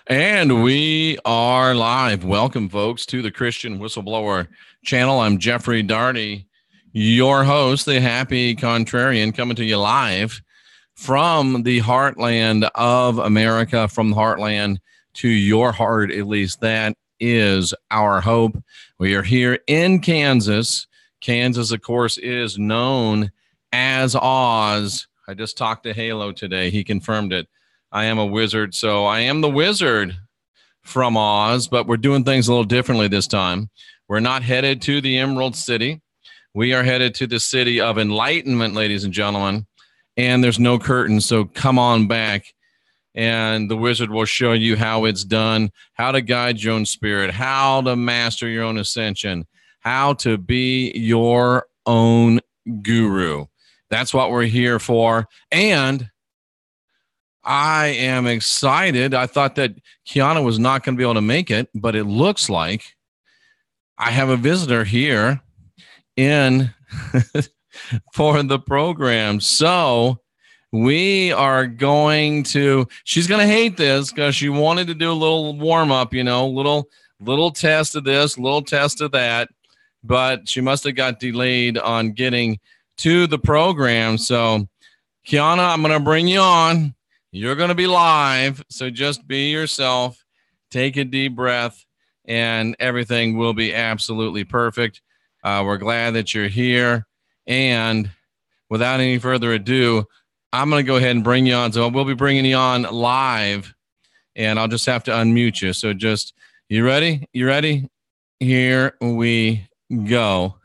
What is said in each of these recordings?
And we are live. Welcome, folks, to the Christian Whistleblower channel. I'm Jeffrey Daugherty, your host, the Happy Contrarian, coming to you live from the heartland of America, from the heartland to your heart, at least. That is our hope. We are here in Kansas. Kansas, of course, is known as Oz. I just talked to Halo today. He confirmed it. I am a wizard, so I am the wizard from Oz, but we're doing things a little differently this time. We're not headed to the Emerald City. We are headed to the city of enlightenment, ladies and gentlemen, and there's no curtains, so come on back, and the wizard will show you how it's done, how to guide your own spirit, how to master your own ascension, how to be your own guru. That's what we're here for, and I am excited. I thought that Kiana was not going to be able to make it, but it looks like I have a visitor here in for the program. So we are going to, she's going to hate this because she wanted to do a little warm up, little test of this, little test of that, but she must have got delayed on getting to the program. So Kiana, I'm going to bring you on. You're going to be live, so just be yourself, take a deep breath, and everything will be absolutely perfect. We're glad that you're here, and without any further ado, I'm going to go ahead and bring you on. So we'll be bringing you on live, and I'll just have to unmute you. So just, you ready? You ready? Here we go.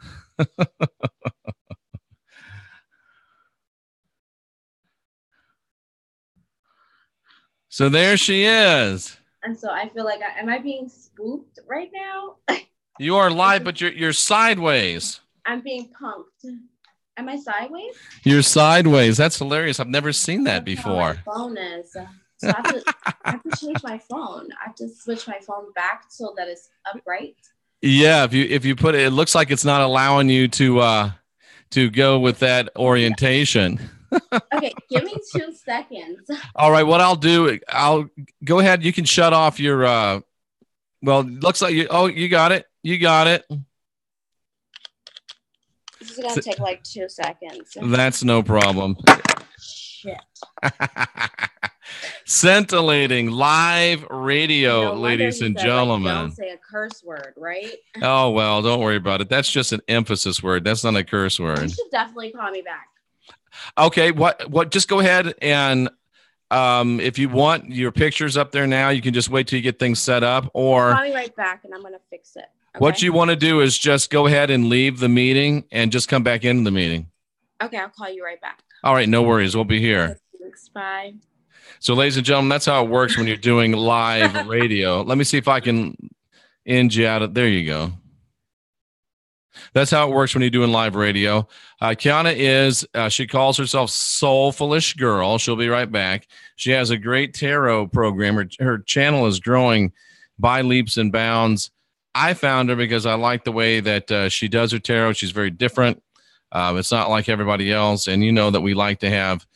So there she is. And so I feel like, am I being spooked right now? You are live, but you're sideways. I'm being punked. Am I sideways? You're sideways. That's hilarious. I've never seen that before. My phone is. So I have to change my phone. I have to switch my phone back so that it's upright. Yeah, if you put it, it looks like it's not allowing you to go with that orientation. Okay, give me 2 seconds. All right, what I'll do, I'll go ahead. You can shut off your, well, it looks like you got it. You got it. This is going to take like 2 seconds. That's no problem. Shit. Scintillating live radio, ladies and gentlemen. Like, don't say a curse word, right? Oh, well, don't worry about it. That's just an emphasis word. That's not a curse word. You should definitely call me back. Okay, what? Just go ahead and if you want your pictures up there now, you can just wait till you get things set up. Or call me right back, and I'm gonna fix it. Okay? What you want to do is just go ahead and leave the meeting and just come back into the meeting. Okay, I'll call you right back. All right, no worries. We'll be here. Thanks, bye. So, ladies and gentlemen, that's how it works when you're doing live radio. Let me see if I can end you out of. There you go. That's how it works when you're doing live radio. Kiana is, she calls herself Soulfulish Girl. She'll be right back. She has a great tarot program. Her channel is growing by leaps and bounds. I found her because I like the way that she does her tarot. She's very different. It's not like everybody else. And you know that we like to have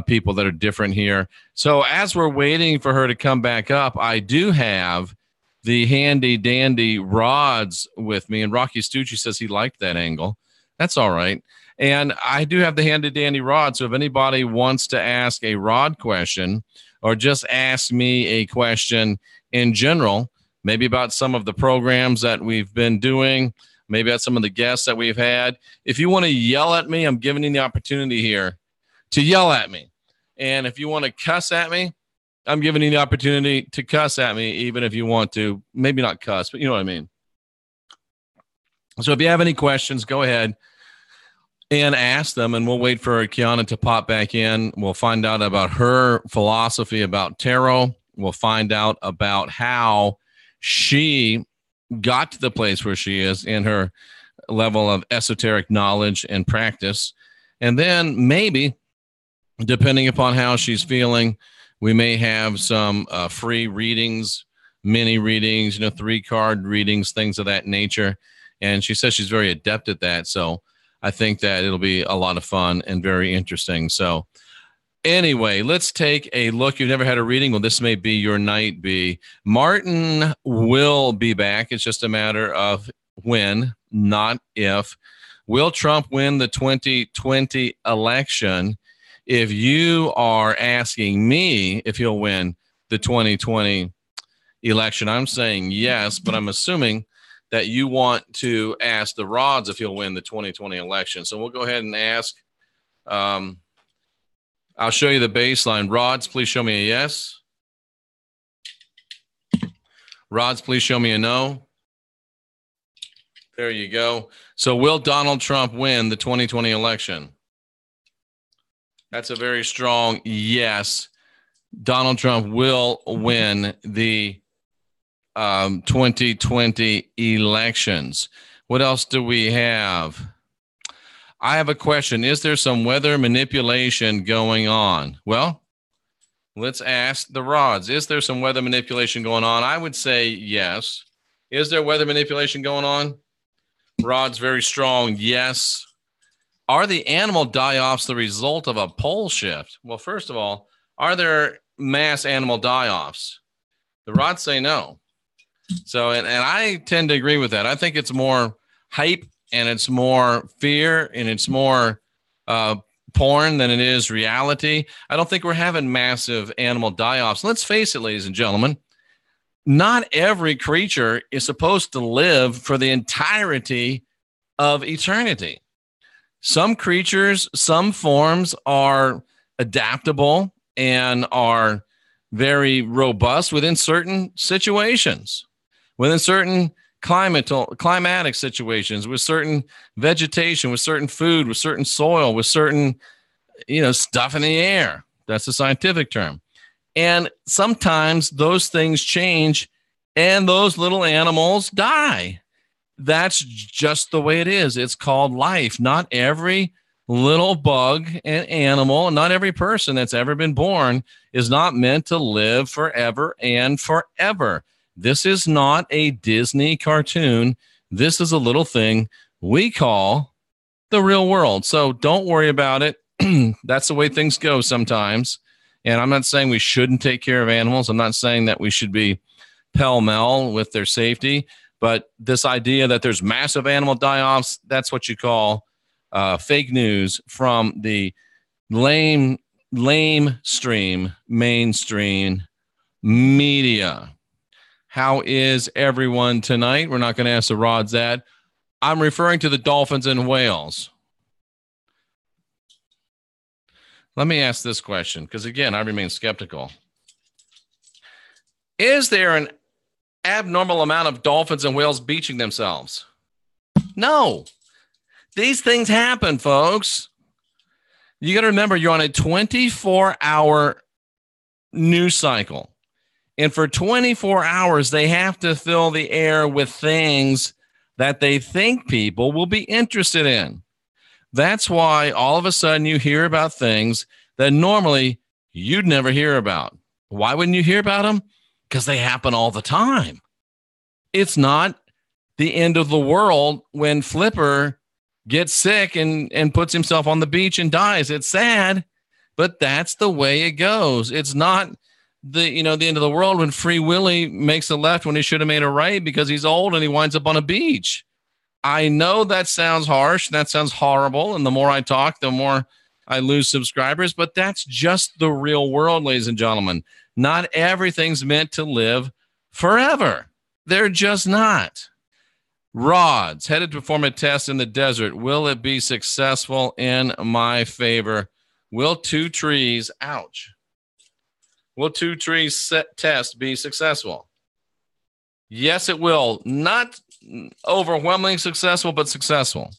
people that are different here. So as we're waiting for her to come back up, I do have the handy dandy rods with me, and Rocky Stucci says he liked that angle. That's all right. And I do have the handy dandy rod. So if anybody wants to ask a rod question or just ask me a question in general, maybe about some of the programs that we've been doing, maybe about some of the guests that we've had, if you want to yell at me, I'm giving you the opportunity here to yell at me. And if you want to cuss at me, I'm giving you the opportunity to cuss at me, even if you want to. Maybe not cuss, but you know what I mean. So if you have any questions, go ahead and ask them, and we'll wait for Kiana to pop back in. We'll find out about her philosophy about tarot. We'll find out about how she got to the place where she is in her level of esoteric knowledge and practice. And then maybe, depending upon how she's feeling, we may have some free readings, mini readings, 3-card readings, things of that nature. And she says she's very adept at that. So I think that it'll be a lot of fun and very interesting. So Anyway, let's take a look. You've never had a reading. Well, this may be your night, B. Martin will be back. It's just a matter of when, not if. Will Trump win the 2020 election? If you are asking me if he'll win the 2020 election, I'm saying yes, but I'm assuming that you want to ask the rods if he'll win the 2020 election. So we'll go ahead and ask. I'll show you the baseline. Rods, please show me a yes. Rods, please show me a no. There you go. So will Donald Trump win the 2020 election? That's a very strong yes. Donald Trump will win the 2020 elections. What else do we have? I have a question. Is there some weather manipulation going on? Well, let's ask the rods. Is there some weather manipulation going on? I would say yes. Is there weather manipulation going on? Rods, very strong. Yes. Are the animal die-offs the result of a pole shift? Well, first of all, are there mass animal die-offs? The rods say no. So, and I tend to agree with that. I think it's more hype and it's more fear and it's more porn than it is reality. I don't think we're having massive animal die-offs. Let's face it, ladies and gentlemen, not every creature is supposed to live for the entirety of eternity. Some creatures, some forms are adaptable and are very robust within certain situations, within certain climatic situations, with certain vegetation, with certain food, with certain soil, with certain, stuff in the air. That's the scientific term. And sometimes those things change and those little animals die. That's just the way it is. It's called life. Not every little bug and animal, not every person that's ever been born is not meant to live forever and forever. This is not a Disney cartoon. This is a little thing we call the real world. So don't worry about it. That's the way things go sometimes. And I'm not saying we shouldn't take care of animals. I'm not saying that we should be pell-mell with their safety. But this idea that there's massive animal die-offs, that's what you call fake news from the mainstream media. How is everyone tonight? We're not going to ask the rods that. I'm referring to the dolphins and whales. Let me ask this question, because again, I remain skeptical. Is there an abnormal amount of dolphins and whales beaching themselves? No. These things happen, folks. You got to remember, you're on a 24-hour news cycle. And for 24 hours, they have to fill the air with things that they think people will be interested in. That's why all of a sudden you hear about things that normally you'd never hear about. Why wouldn't you hear about them? Because they happen all the time. It's not the end of the world when Flipper gets sick and puts himself on the beach and dies. It's sad, but that's the way it goes. It's not the end of the world when Free Willy makes a left when he should have made a right because he's old and he winds up on a beach. I know that sounds harsh. That sounds horrible. And the more I talk, the more I lose subscribers. But that's just the real world, ladies and gentlemen. Not everything's meant to live forever. They're just not. Rods, headed to perform a test in the desert. Will it be successful in my favor? Will two trees test be successful? Yes, it will. Not overwhelmingly successful, but successful.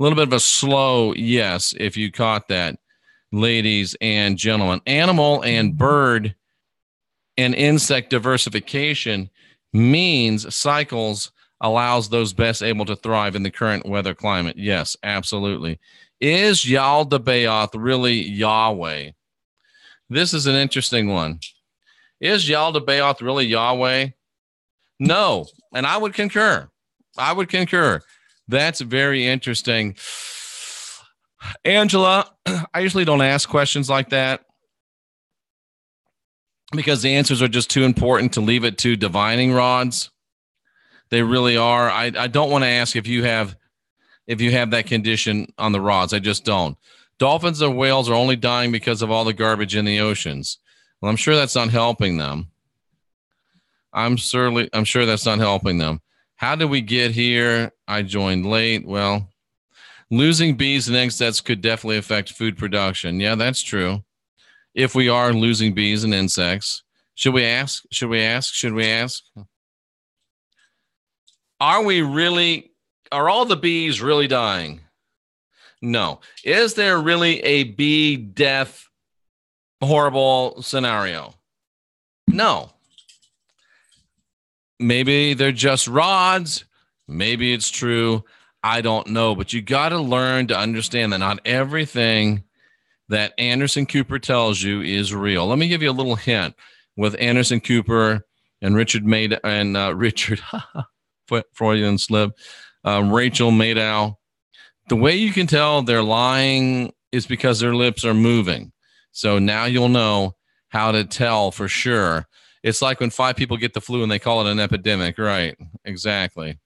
A little bit of a slow yes, if you caught that, ladies and gentlemen. Animal and bird and insect diversification means cycles allows those best able to thrive in the current weather climate. Yes, absolutely. Is Yaldabaoth really Yahweh? This is an interesting one. Is Yaldabaoth really Yahweh? No, and I would concur. That's very interesting. Angela, I usually don't ask questions like that. because the answers are just too important to leave it to divining rods. They really are. I don't want to ask if you have that condition on the rods. I just don't. Dolphins or whales are only dying because of all the garbage in the oceans. Well, I'm sure that's not helping them. I'm sure that's not helping them. How did we get here? I joined late. Well, losing bees and insects could definitely affect food production. Yeah, that's true. If we are losing bees and insects, should we ask? Are all the bees really dying? No. Is there really a bee death horrible scenario? No. Maybe they're just rods. Maybe it's true. I don't know. But you got to learn to understand that not everything that Anderson Cooper tells you is real. Let me give you a little hint with Anderson Cooper and Richard Freudian slip, Rachel Maddow. The way you can tell they're lying is because their lips are moving. So now you'll know how to tell for sure. It's like when 5 people get the flu and they call it an epidemic. Right. Exactly.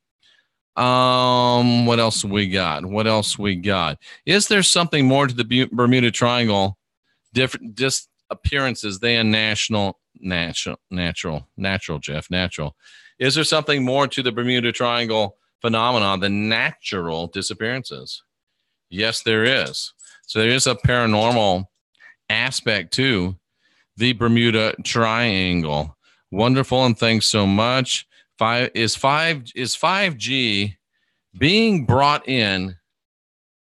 What else we got? Is there something more to the Bermuda Triangle? Different disappearances than natural, Jeff, natural. Is there something more to the Bermuda Triangle phenomenon than natural disappearances? Yes, there is. So there is a paranormal aspect to the Bermuda Triangle. Wonderful, and thanks so much. 5G being brought in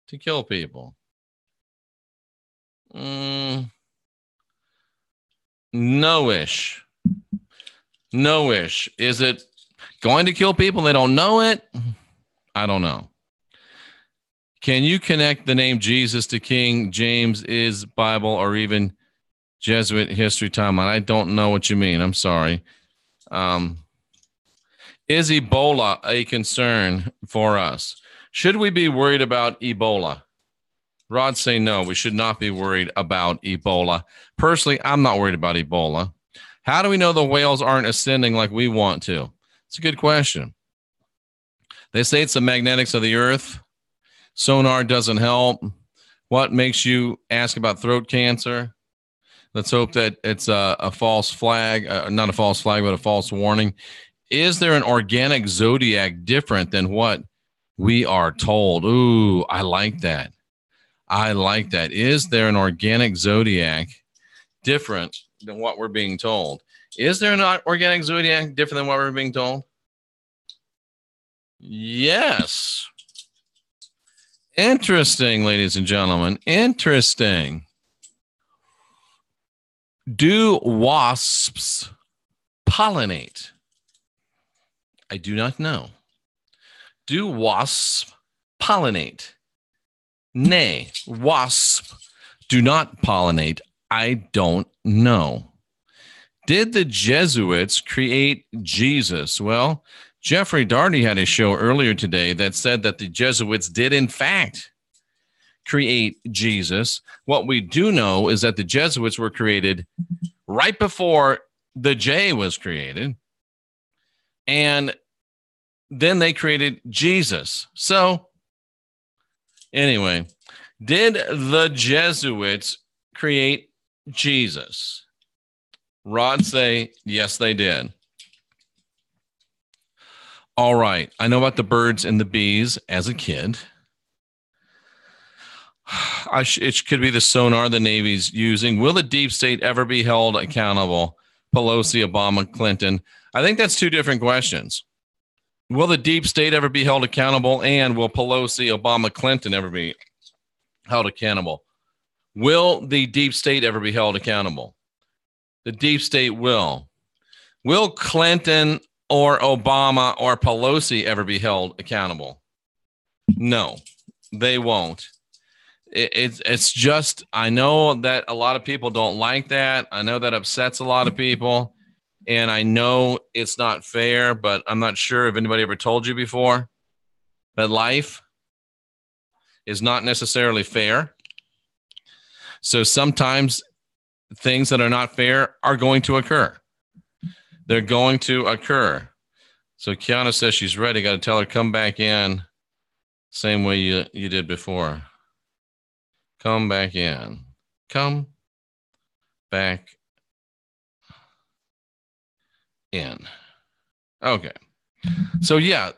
to kill people? No-ish. Is it going to kill people? They don't know it. I don't know. Can you connect the name Jesus to King James is Bible or even Jesuit history timeline? I don't know what you mean. I'm sorry. Is Ebola a concern for us? Should we be worried about Ebola? Rod say no, we should not be worried about Ebola. Personally, I'm not worried about Ebola. How do we know the whales aren't ascending like we want to? It's a good question. They say it's the magnetics of the earth. Sonar doesn't help. What makes you ask about throat cancer? Let's hope that it's a false flag, not a false flag, but a false warning. Is there an organic zodiac different than what we are told? Ooh, I like that. Is there an organic zodiac different than what we're being told? Is there an organic zodiac different than what we're being told? Yes. Interesting, ladies and gentlemen. Interesting. Do wasps pollinate? I do not know. Do wasps pollinate? Nay, wasps do not pollinate. I don't know. Did the Jesuits create Jesus? Well, Jeffrey Daugherty had a show earlier today that said that the Jesuits did, in fact, create Jesus. What we do know is that the Jesuits were created right before the J was created. And then they created Jesus. So anyway, did the Jesuits create Jesus? Rod say, yes, they did. All right. I know about the birds and the bees as a kid. It could be the sonar the Navy's using. Will the deep state ever be held accountable? Pelosi, Obama, Clinton. I think that's two different questions. Will the deep state ever be held accountable? And will Pelosi, Obama, Clinton ever be held accountable? Will the deep state ever be held accountable? The deep state will. Will Clinton or Obama or Pelosi ever be held accountable? No, they won't. It's just, I know that a lot of people don't like that. I know that upsets a lot of people. And I know it's not fair, but I'm not sure if anybody ever told you before that life is not necessarily fair. So sometimes things that are not fair are going to occur. They're going to occur. So Kiana says she's ready. Got to tell her, come back in. Same way you did before. Come back in. Come back in. Okay. So yeah.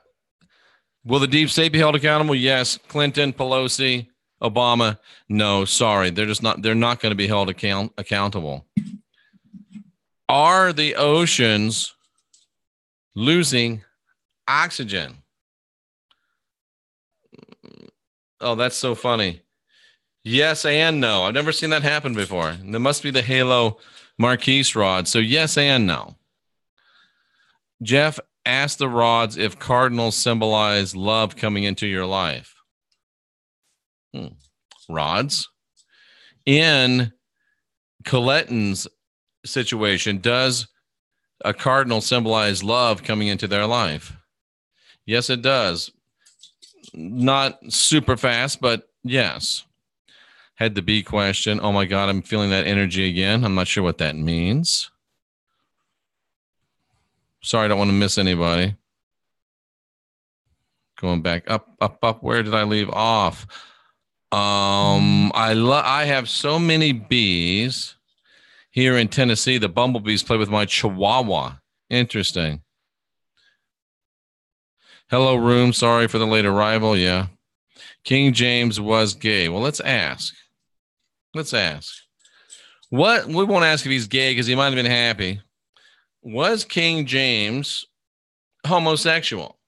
Will the deep state be held accountable? Yes. Clinton, Pelosi, Obama. No, sorry. They're not going to be held accountable. Are the oceans losing oxygen? Oh, that's so funny. Yes and no. I've never seen that happen before. There must be the Halo Marquise rod. So yes and no. Jeff asked the rods if cardinals symbolize love coming into your life. Rods. In Coletton's situation, does a cardinal symbolize love coming into their life? Yes, it does. Not super fast, but yes. Had the B question. Oh my God, I'm feeling that energy again. I'm not sure what that means. Sorry, I don't want to miss anybody. Going back up. Where did I leave off? I have so many bees here in Tennessee. The bumblebees play with my chihuahua. Interesting. Hello, room. Sorry for the late arrival. Yeah. King James was gay. Well, let's ask. What? We won't ask if he's gay because he might have been happy. Was King James homosexual?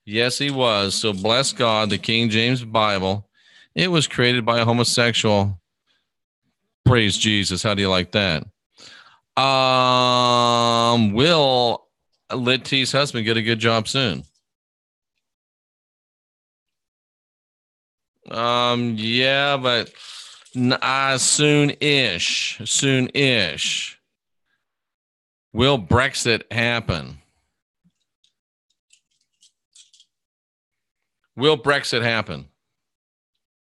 Yes, he was. So bless God, the King James Bible, it was created by a homosexual. Praise Jesus. How do you like that? Will Lit T's husband get a good job soon? Yeah, but soon-ish. Will Brexit happen? Will Brexit happen?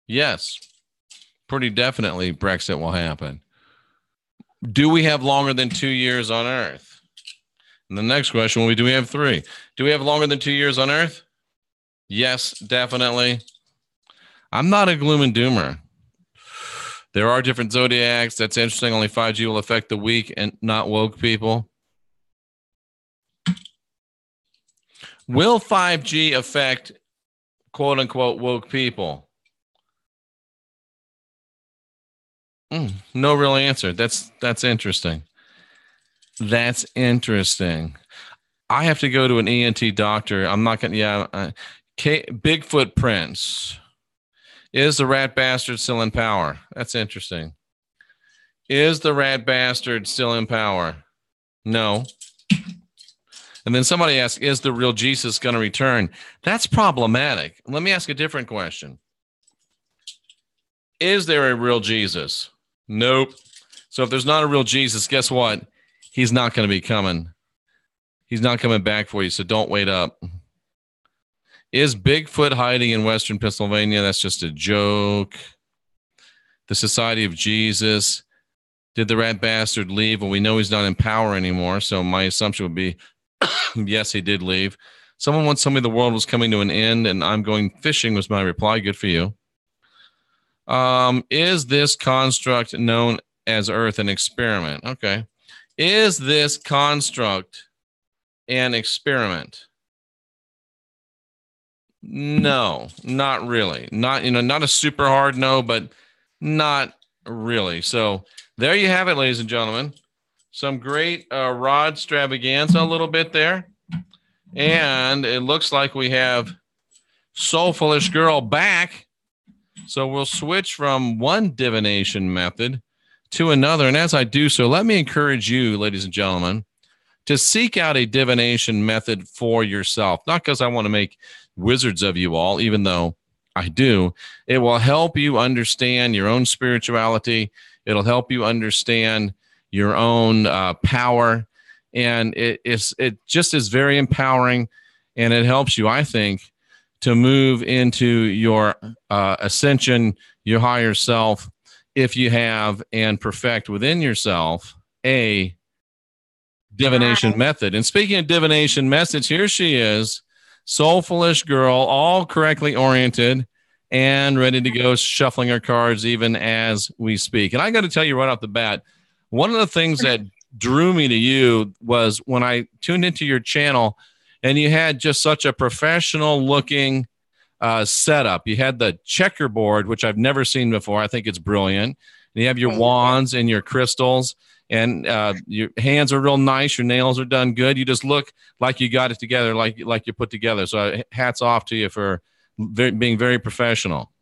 Yes, pretty definitely Brexit will happen. Do we have longer than 2 years on Earth? And the next question will be, do we have 3? Do we have longer than 2 years on Earth? Yes, definitely. I'm not a gloom and doomer. There are different zodiacs. That's interesting. Only 5G will affect the weak and not woke people. Will 5G affect quote unquote woke people? No real answer. That's interesting. That's interesting. I have to go to an ENT doctor. I'm not going to, Bigfoot Prince. Is the rat bastard still in power? That's interesting. Is the rat bastard still in power? No. And then somebody asked, is the real Jesus going to return? That's problematic. Let me ask a different question. Is there a real Jesus? Nope. So if there's not a real Jesus, guess what? He's not going to be coming. He's not coming back for you, so don't wait up. Is Bigfoot hiding in Western Pennsylvania? That's just a joke. The Society of Jesus. Did the rat bastard leave? Well, we know he's not in power anymore, so my assumption would be, yes, he did leave. Someone once told me the world was coming to an end, and I'm going fishing was my reply. Good for you. Is this construct known as Earth an experiment? Okay. Is this construct an experiment? No, not really. Not a super hard no, but not really. So there you have it, ladies and gentlemen. Some great rod extravaganza a little bit there. And it looks like we have Soulfulish Girl back. So we'll switch from one divination method to another. And as I do so, let me encourage you, ladies and gentlemen, to seek out a divination method for yourself. Not because I want to make wizards of you all, even though I do. It will help you understand your own spirituality. It'll help you understand your own power. And it just is very empowering. And it helps you, I think, to move into your ascension, your higher self, if you have and perfect within yourself a divination Hi. method. And speaking of divination methods, here she is, Soulfulish Girl, all correctly oriented and ready to go, shuffling her cards even as we speak. And I got to tell you right off the bat, one of the things that drew me to you was when I tuned into your channel and you had just such a professional looking setup. You had the checkerboard, which I've never seen before. I think it's brilliant. And you have your Thank wands and your crystals, and your hands are real nice. Your nails are done good. You just look like you got it together, like you put together. So hats off to you for being very professional.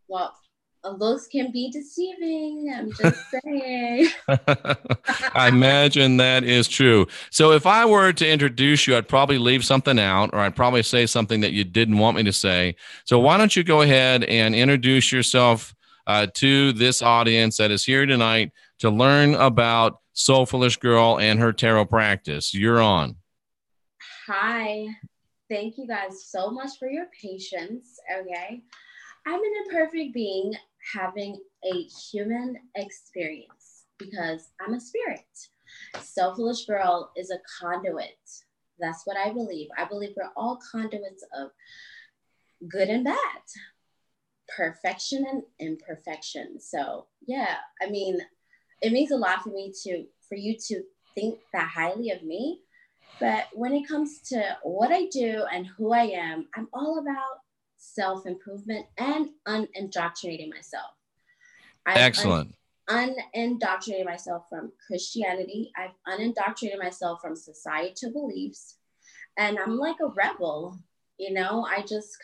Well, looks can be deceiving. I'm just saying. I imagine that is true. So if I were to introduce you, I'd probably leave something out, or I'd probably say something that you didn't want me to say. So why don't you go ahead and introduce yourself to this audience that is here tonight to learn about Soulfulish Girl and her tarot practice. You're on. Hi. Thank you guys so much for your patience. Okay. I'm an imperfect being having a human experience because I'm a spirit. Soulfulish Girl is a conduit. That's what I believe. I believe we're all conduits of good and bad, perfection and imperfection. So yeah, I mean, it means a lot for you to think that highly of me. But when it comes to what I do and who I am, I'm all about self-improvement and unindoctrinating myself. Excellent. Unindoctrinated myself from Christianity. I've unindoctrinated myself from societal beliefs. And I'm like a rebel, I just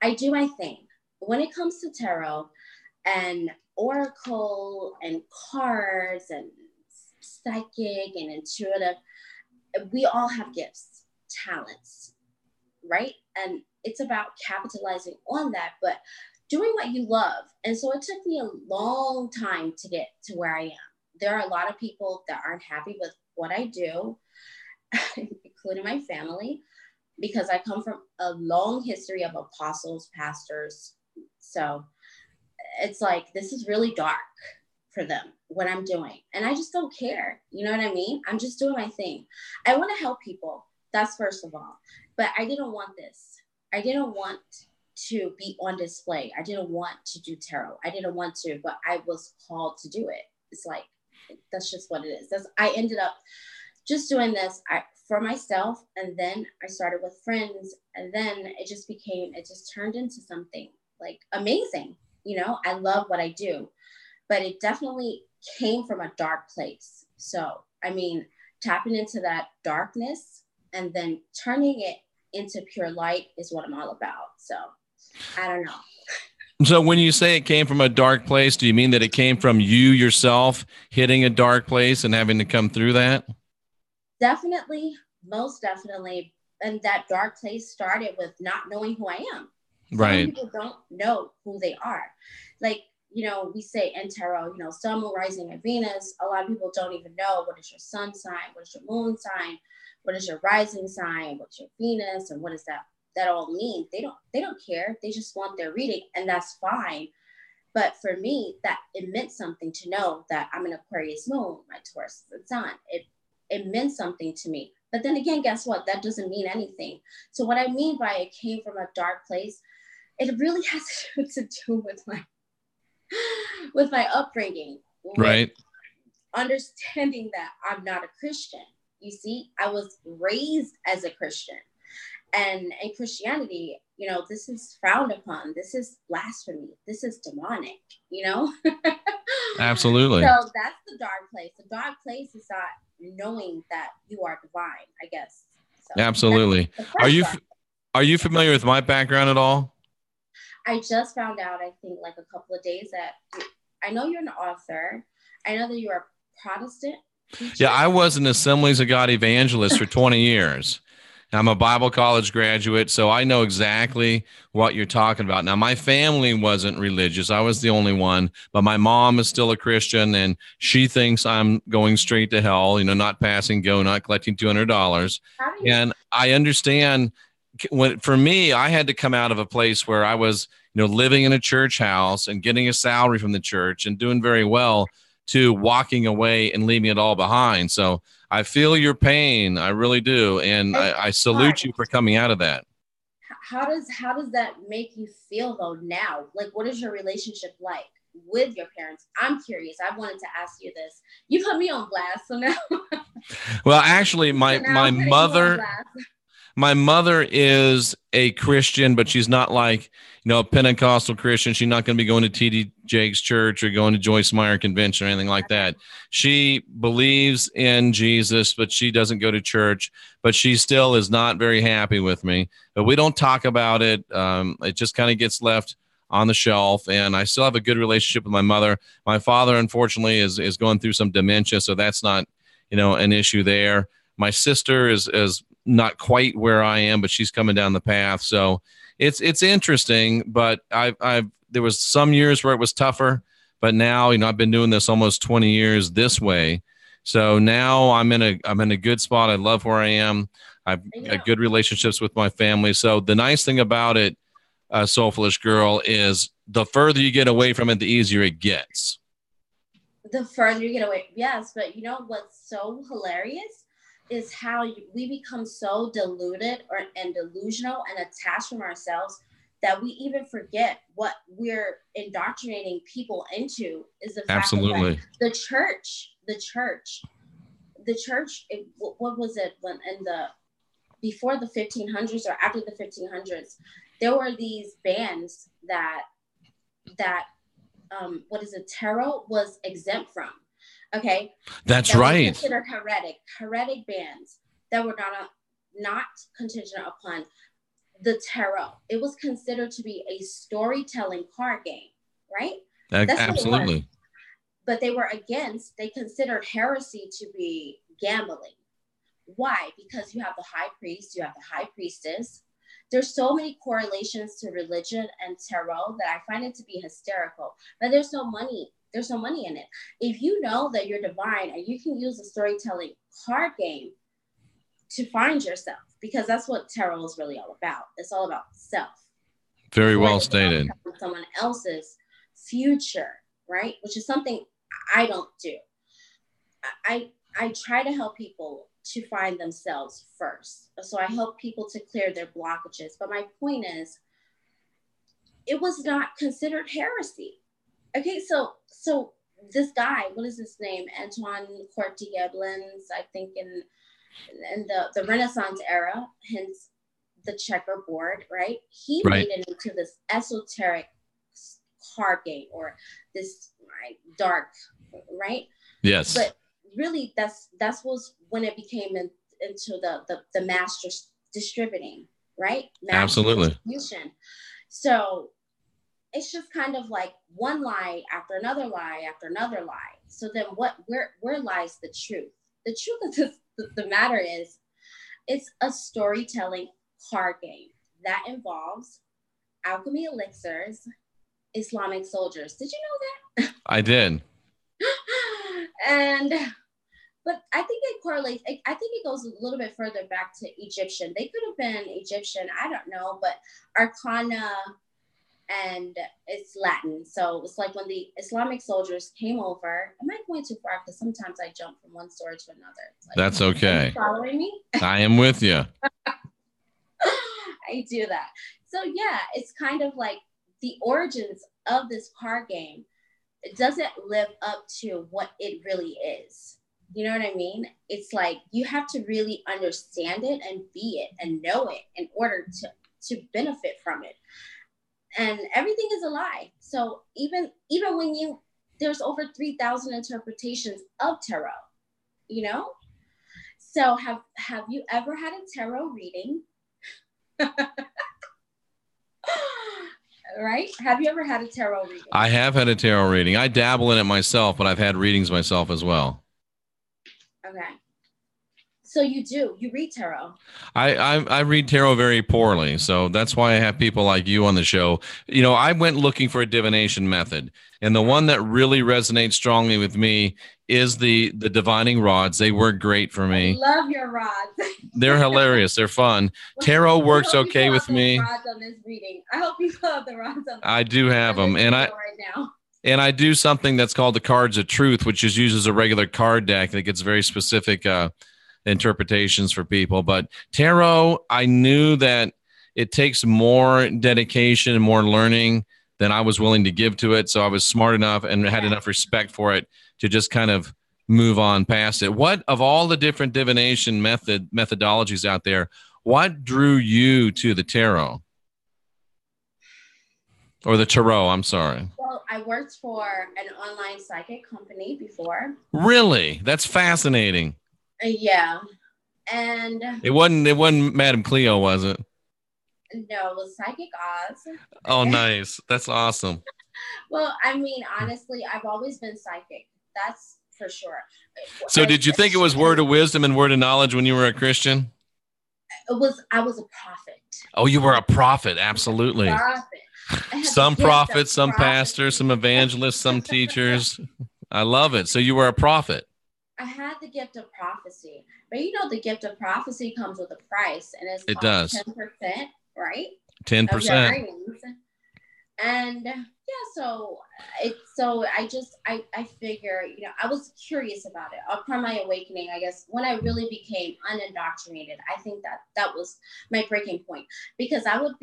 I do my thing. When it comes to tarot and oracle and cards and psychic and intuitive, we all have gifts, talents, right? And it's about capitalizing on that, but doing what you love. And so it took me a long time to get to where I am. There are a lot of people that aren't happy with what I do, including my family, because I come from a long history of apostles, pastors. So it's like, this is really dark for them, what I'm doing. And I just don't care. You know what I mean? I'm just doing my thing. I want to help people. That's first of all. But I didn't want this. I didn't want to be on display. I didn't want to do tarot. I didn't want to, but I was called to do it. It's like, that's just what it is. I ended up just doing this for myself. And then I started with friends. And then it just turned into something like amazing. I love what I do, but it definitely came from a dark place. So, I mean, tapping into that darkness and then turning it into pure light is what I'm all about. So I don't know. So when you say it came from a dark place, do you mean that it came from you yourself hitting a dark place and having to come through that? Definitely, most definitely. And that dark place started with not knowing who I am. Right. Some people don't know who they are. Like, we say in tarot, sun, moon, rising, and Venus. A lot of people don't even know what is your sun sign, what is your moon sign, what is your rising sign, what's your Venus, and what does that all mean? They don't care. They just want their reading, and that's fine. But for me, that it meant something to know that I'm an Aquarius moon, my Taurus is the sun. It meant something to me. But then again, guess what? That doesn't mean anything. So what I mean by it came from a dark place, it really has to do with my upbringing, right? Understanding that I'm not a Christian. You see, I was raised as a Christian, and in Christianity, this is frowned upon. This is blasphemy. This is demonic. Absolutely. So that's the dark place. The dark place is not knowing that you are divine, I guess. So absolutely. Are you familiar with my background at all? I just found out, I think, like a couple of days that I know you're an author. I know that you're a Protestant teacher. Yeah, I was an Assemblies of God evangelist for 20 years. I'm a Bible college graduate, so I know exactly what you're talking about. Now, my family wasn't religious. I was the only one, but my mom is still a Christian, and she thinks I'm going straight to hell, not passing go, not collecting $200. And I understand for me, I had to come out of a place where I was, living in a church house and getting a salary from the church and doing very well, to walking away and leaving it all behind. So I feel your pain. I really do. And I salute you for coming out of that. How does that make you feel though now? Like, what is your relationship like with your parents? I'm curious. I wanted to ask you this. You put me on blast, so now. Well, actually, my mother is a Christian, but she's not like, a Pentecostal Christian. She's not going to be going to T.D. Jakes Church or going to Joyce Meyer Convention or anything like that. She believes in Jesus, but she doesn't go to church. But she still is not very happy with me. But we don't talk about it. It just kind of gets left on the shelf. And I still have a good relationship with my mother. My father, unfortunately, is going through some dementia, so that's not, an issue there. My sister is not quite where I am, but she's coming down the path. So it's interesting, but there was some years where it was tougher, but now, I've been doing this almost 20 years this way. So now I'm in a good spot. I love where I am. I've got good relationships with my family. So the nice thing about it, Soulfulish Girl, is the further you get away from it, the easier it gets. The further you get away. Yes. But what's so hilarious is how we become so deluded and delusional and attached from ourselves that we even forget what we're indoctrinating people into is the fact that the church, what was it when before the 1500s or after the 1500s, there were these bands that tarot was exempt from. Okay. That's right. Considered heretic bands that were not contingent upon the tarot. It was considered to be a storytelling card game, right? That's absolutely. But they considered heresy to be gambling. Why? Because you have the high priest, you have the high priestess. There's so many correlations to religion and tarot that I find it to be hysterical. But there's no money in it. If you know that you're divine and you can use a storytelling card game to find yourself, because that's what tarot is really all about. It's all about self. Very well stated. Someone else's future, right? Which is something I don't do. I try to help people to find themselves first. So I help people to clear their blockages. But my point is, it was not considered heresy. Okay, so this guy, what is his name? Antoine Courtier-Blins, I think in the Renaissance era, hence the checkerboard, right? He made it into this esoteric card game or this dark, right? Yes. But really, that's was when it became into the mass distributing, right? Mass Absolutely. distribution. So it's just kind of like one lie after another lie after another lie. So then where lies the truth? The truth of the matter is, it's a storytelling card game that involves alchemy elixirs, Islamic soldiers. Did you know that? I did. But I think it correlates. I think it goes a little bit further back to Egyptian. They could have been Egyptian. I don't know, but Arcana, and it's Latin. So it's like when the Islamic soldiers came over. Am I going too far? Because sometimes I jump from one story to another. Like, that's okay. Are you following me? I am with you. I do that. So yeah, it's kind of like the origins of this card game. It doesn't live up to what it really is. You know what I mean? It's like you have to really understand it and be it and know it in order to benefit from it. And everything is a lie. So even when there's over 3,000 interpretations of tarot, So have you ever had a tarot reading? Right? Have you ever had a tarot reading? I have had a tarot reading. I dabble in it myself, but I've had readings myself as well. Okay. So you read tarot? I read tarot very poorly. So that's why I have people like you on the show. I went looking for a divination method. And the one that really resonates strongly with me is the divining rods. They work great for I me. love your rods. They're hilarious. They're fun. Tarot works okay with me. Rods on this reading. I hope you love the rods on. I do have them, and right now. And I do something that's called the Cards of Truth, which is uses a regular card deck that gets very specific interpretations for people. But tarot, I knew that it takes more dedication and more learning than I was willing to give to it. So I was smart enough and had enough respect for it to just kind of move on past it. What, of all the different divination methodologies out there, what drew you to the tarot? Or the tarot, I'm sorry. Well, I worked for an online psychic company before. Really? That's fascinating. Yeah. And it wasn't Madame Cleo, was it? No, it was Psychic Oz. Oh, nice. That's awesome. Well, I mean, honestly, I've always been psychic. That's for sure. So did you think it was word of wisdom and word of knowledge when you were a Christian? I was a prophet. Oh, you were a prophet. Absolutely. Some prophets, some pastors, some evangelists, some teachers. I love it. So you were a prophet. I had the gift of prophecy, but you know, the gift of prophecy comes with a price, and it does 10%, right? 10%. And yeah, so I figure, you know, I was curious about it upon my awakening. I guess when I really became unindoctrinated, I think that was my breaking point, because I live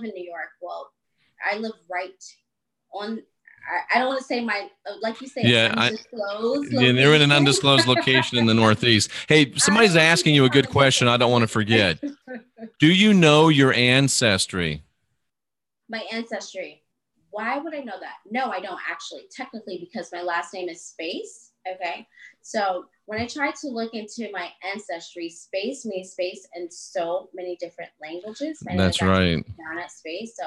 in New York. Well, I live right on. I don't want to say like you say, undisclosed location. They're in an undisclosed location in the Northeast. Hey, somebody's asking you a good question. I don't want to forget. Do you know your ancestry? My ancestry. Why would I know that? No, I don't actually, technically, because my last name is Space. Okay. So when I tried to look into my ancestry, space means space in so many different languages. That's right. Down at space. So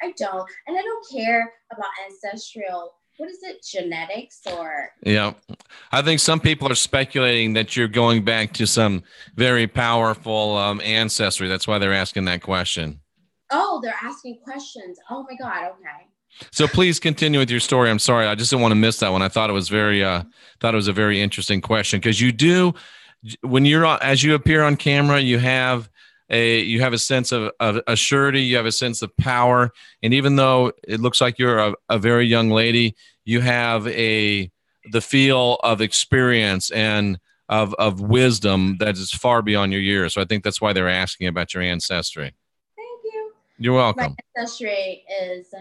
I don't care about ancestral. What is it? Genetics or? Yeah. I think some people are speculating that you're going back to some very powerful ancestry. That's why they're asking that question. Oh, they're asking questions. Oh my God. Okay. So please continue with your story. I'm sorry. I just didn't want to miss that one. I thought it was a very interesting question, because you do, when as you appear on camera, you have a sense of a surety, you have a sense of power. And even though it looks like you're a very young lady, you have the feel of experience and of wisdom that is far beyond your years. So I think that's why they're asking about your ancestry. Thank you. You're welcome. My ancestry is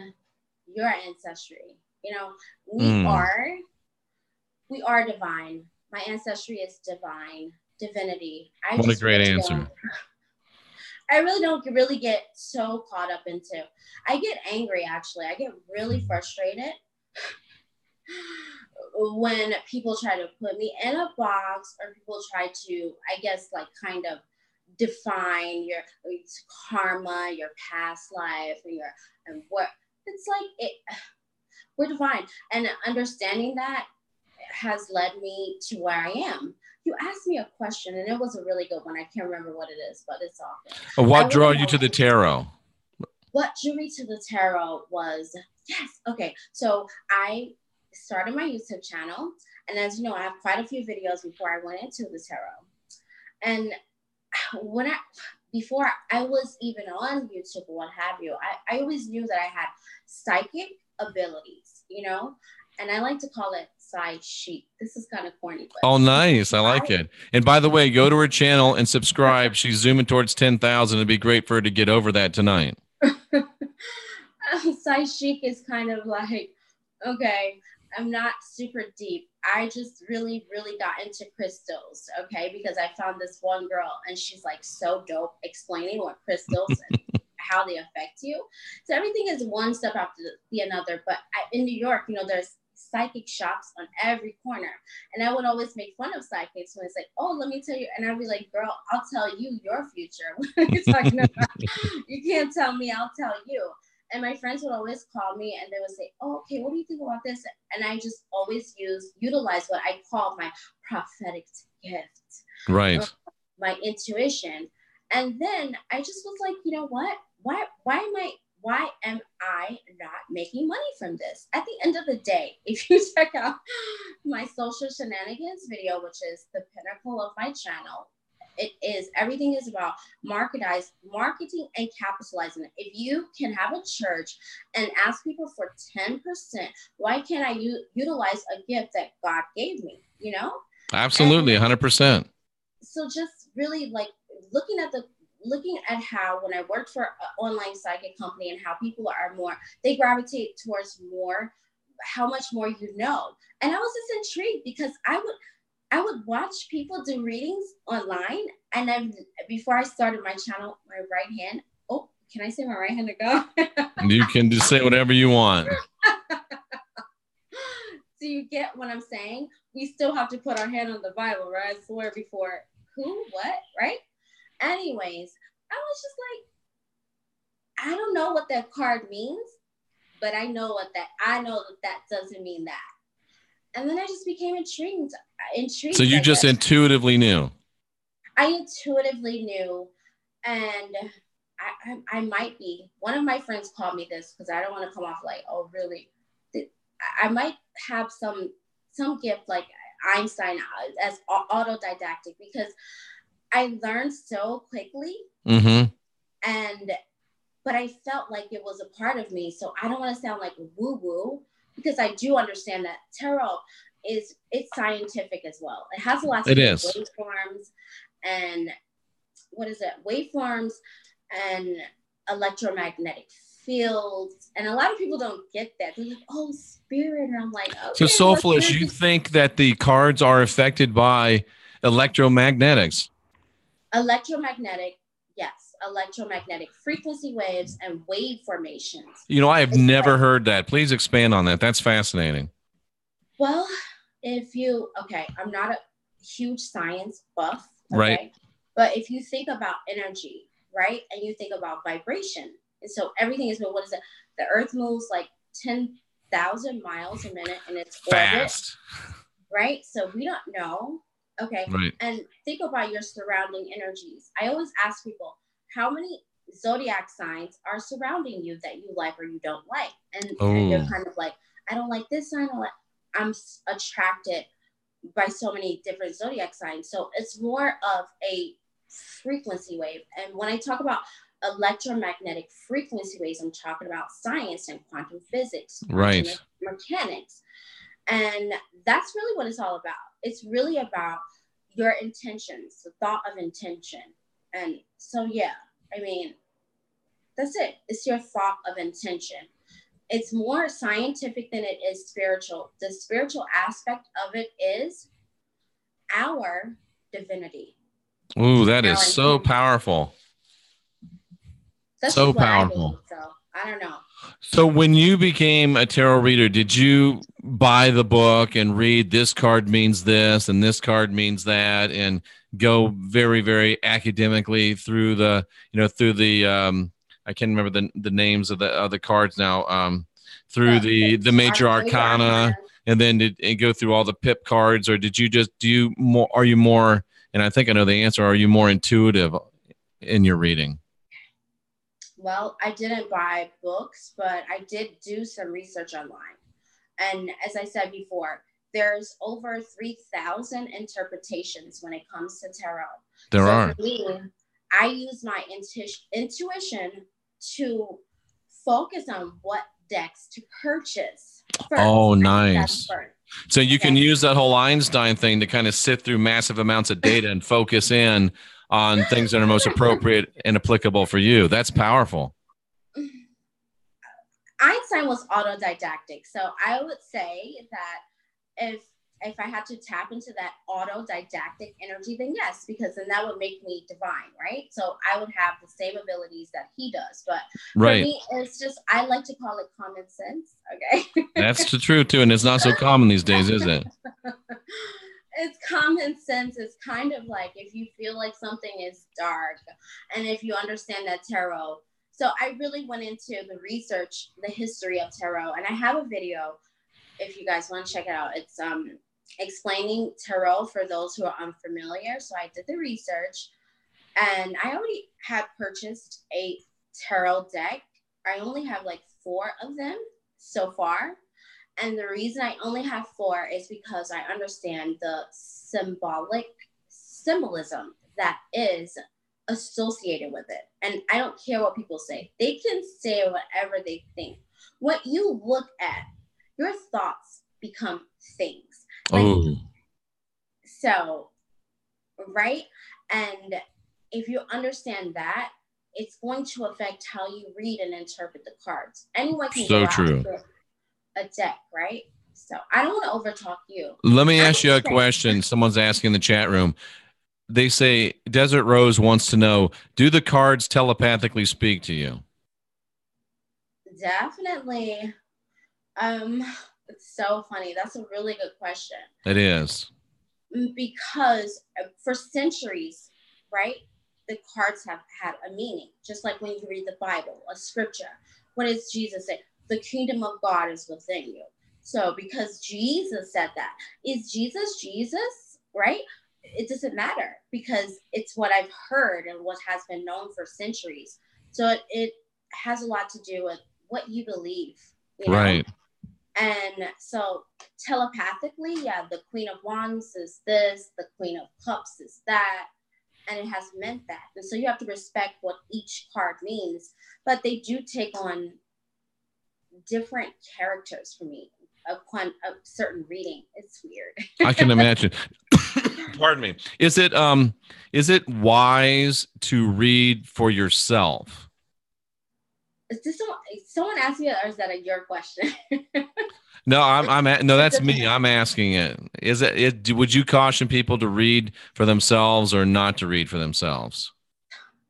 your ancestry. You know, we are divine. My ancestry is divine, divinity. What a great answer. I really don't really get so caught up into. I get angry, actually. I get really frustrated when people try to put me in a box, or people try to, I guess, like kind of define your karma, your past life, and what. It's like we're divine, and understanding that has led me to where I am. You asked me a question, and it was a really good one. I can't remember what it is, but it's awesome. What drew you to the tarot? What drew me to the tarot was, okay. So I started my YouTube channel, and as you know, I have quite a few videos before I went into the tarot. And before I was even on YouTube or what have you, I always knew that I had psychic abilities, you know, and I like to call it side chic. This is kind of corny. But oh, nice. I like it. And by the way, go to her channel and subscribe. She's zooming towards 10,000. It'd be great for her to get over that tonight. Side chic is kind of like, okay, I'm not super deep. I just really, really got into crystals, okay? Because I found this one girl, and she's like so dope explaining what crystals and how they affect you. So everything is one step after the another. But in New York, you know, there's psychic shops on every corner. And I would always make fun of psychics when it's like, oh, let me tell you. And I'd be like, girl, I'll tell you your future. What are you talking about? You can't tell me, I'll tell you. And my friends would always call me, and they would say, oh, okay, what do you think about this? And I just always utilize what I call my prophetic gift. Right. My intuition. And then I just was like, you know what? Why why am I not making money from this? At the end of the day, if you check out my social shenanigans video, which is the pinnacle of my channel, everything is about marketing and capitalizing it. If you can have a church and ask people for 10%, why can't I utilize a gift that God gave me, you know? Absolutely. 100%. So just really like looking at how when I worked for an online psychic company and how people they gravitate towards how much more you know. And I was just intrigued because I would watch people do readings online. And then before I started my channel, my right hand, oh, can I say my right hand to go? You can just say whatever you want. Do you get what I'm saying? We still have to put our hand on the Bible, right? I swear before who, what, right? Anyways, I was just like, I don't know what that card means, but I know that doesn't mean that. And then I just became intrigued. So you just intuitively knew. I intuitively knew, and I might be. One of my friends called me this because I don't want to come off like, oh, really? I might have some gift like Einstein as autodidactic because I learned so quickly, but I felt like it was a part of me. So I don't want to sound like woo-woo because I do understand that tarot it's scientific as well. It has a lot to do with waveforms and waveforms and electromagnetic fields. And a lot of people don't get that. They're like, oh, spirit. And I'm like, okay. So Soulfulish, you think that the cards are affected by electromagnetics? Electromagnetic, yes. Electromagnetic frequency waves and wave formations. You know, I have never heard that. Please expand on that. That's fascinating. Well, I'm not a huge science buff, okay? Right? But if you think about energy, right, and you think about vibration, and so everything is, what is it? The Earth moves like 10,000 miles a minute in its fast, orbit, right? So we don't know, okay? Right. And think about your surrounding energies. I always ask people, how many zodiac signs are surrounding you that you like or you don't like? And they're kind of like, I don't like this sign. I'm attracted by so many different zodiac signs. So it's more of a frequency wave. And when I talk about electromagnetic frequency waves, I'm talking about science and quantum physics, quantum mechanics. And that's really what it's all about. It's really about your intentions, the thought of intention. And so, yeah, I mean, that's it. It's your thought of intention. It's more scientific than it is spiritual. The spiritual aspect of it is our divinity. Ooh, that is so powerful. That's so powerful. So I don't know. So when you became a tarot reader, did you buy the book and read this card means this and this card means that and go very, very academically through the I can't remember the names of the cards now, through the major arcana, and then go through all the pip cards, or did you just are you more, and I think I know the answer, are you more intuitive in your reading? Well, I didn't buy books, but I did do some research online. And as I said before, there's over 3,000 interpretations when it comes to tarot. There are. For me, I use my intuition to focus on what decks to purchase first. Oh, nice. So you can use that whole Einstein thing to kind of sift through massive amounts of data and focus in on things that are most appropriate and applicable for you. That's powerful. Einstein was autodidactic. So I would say that if I had to tap into that autodidactic energy, then yes, because then that would make me divine, right? So I would have the same abilities that he does. But for me, it's just, I like to call it common sense, okay? That's the truth, too, and it's not so common these days, is it? It's common sense. It's kind of like if you feel like something is dark and if you understand that tarot. So I really went into the research, the history of tarot, and I have a video if you guys want to check it out. It's explaining tarot for those who are unfamiliar. So I did the research and I already had purchased a tarot deck I only have like 4 of them so far. And the reason I only have 4 is because I understand the symbolism that is associated with it. And I don't care what people say. They can say whatever they think. What you look at, your thoughts become things. Oh. So, right? And if you understand that, it's going to affect how you read and interpret the cards. Anyone can go out with a deck, right? So I don't want to overtalk you. Let me ask you a question. Someone's asking in the chat room. They say, Desert Rose wants to know, do the cards telepathically speak to you? Definitely. It's so funny. That's a really good question. It is. Because for centuries, right, the cards have had a meaning. Just like when you read the Bible, a scripture. What does Jesus say? The kingdom of God is within you. So because Jesus said that, is Jesus, right? It doesn't matter because it's what I've heard and what has been known for centuries. So it has a lot to do with what you believe, you know? Right. And so telepathically, yeah, the Queen of Wands is this, the Queen of Cups is that, and it has meant that. And so you have to respect what each card means, but they do take on different characters for me upon a certain reading. It's weird. I can imagine. Pardon me. Is it wise to read for yourself? Is this someone asked me, or is that your question? No, no, that's me. I'm asking it. Is it? Would you caution people to read for themselves or not to read for themselves?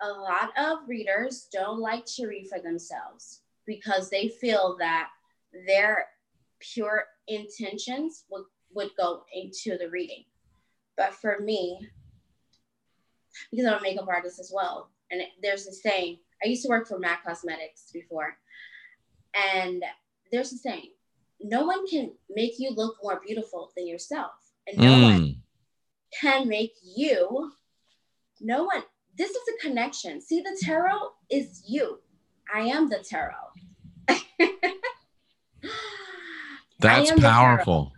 A lot of readers don't like to read for themselves because they feel that their pure intentions would go into the reading. But for me, because I'm a makeup artist as well, and there's this saying, I used to work for MAC Cosmetics before, and there's a saying, no one can make you look more beautiful than yourself. And no one can make you, this is a connection. See, the tarot is you. I am the tarot. That's powerful.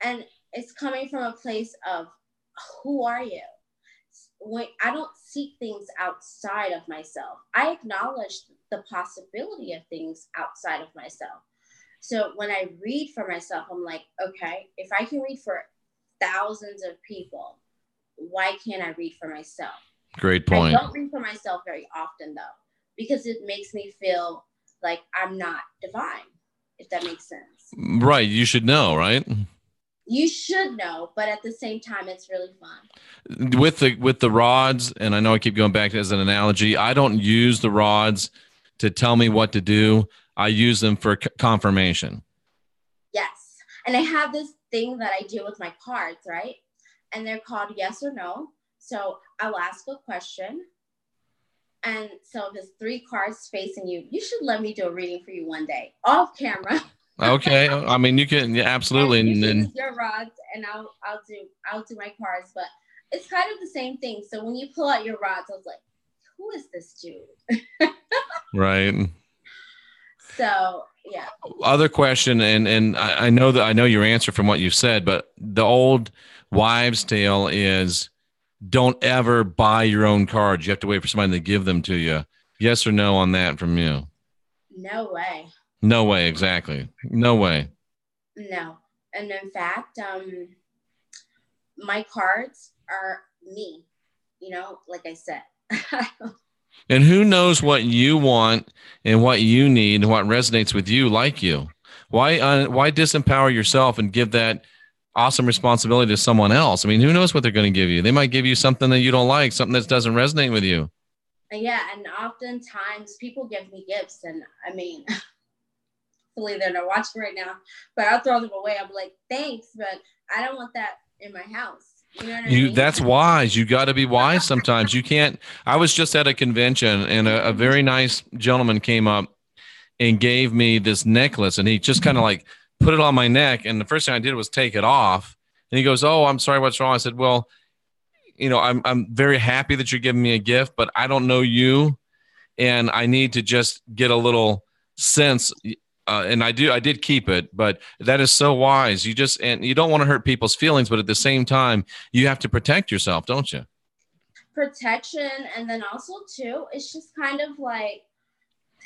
And it's coming from a place of, who are you? When I don't seek things outside of myself, I acknowledge the possibility of things outside of myself. So when I read for myself, I'm like, okay, if I can read for thousands of people, why can't I read for myself? Great point. I don't read for myself very often, though, because it makes me feel like I'm not divine, if that makes sense. Right. You should know, right? You should know, but at the same time, it's really fun. With the rods, and I know I keep going back to as an analogy, I don't use the rods to tell me what to do. I use them for confirmation. Yes. And I have this thing that I do with my cards, right? And they're called yes or no. So I'll ask a question. And so if there's 3 cards facing you, you should let me do a reading for you one day off camera. Okay. I mean, you can, yeah, absolutely. And you use your rods and I'll do my cards, but it's kind of the same thing. So when you pull out your rods, I was like, who is this dude? Right. So yeah. Other question, and I know your answer from what you've said, but the old wives' tale is don't ever buy your own cards. You have to wait for somebody to give them to you. Yes or no on that from you? No way. No way, exactly. No way. No. And in fact, my cards are me, like I said. And who knows what you want and what you need and what resonates with you like you? Why disempower yourself and give that awesome responsibility to someone else? I mean, who knows what they're going to give you? They might give you something that you don't like, something that doesn't resonate with you. Yeah, and oftentimes people give me gifts, and I mean, hopefully they're not watching right now, but I'll throw them away. I'm like, thanks, but I don't want that in my house. You know what I mean? That's wise. You got to be wise sometimes. You can't. I was just at a convention and a very nice gentleman came up and gave me this necklace, and he just kind of like put it on my neck. And the first thing I did was take it off. And he goes, "Oh, I'm sorry. What's wrong?" I said, "Well, I'm very happy that you're giving me a gift, but I don't know you, and I need to just get a little sense. And I did keep it, but that is so wise. And you don't want to hurt people's feelings, but at the same time, you have to protect yourself, don't you? Protection. And then also too, it's just kind of like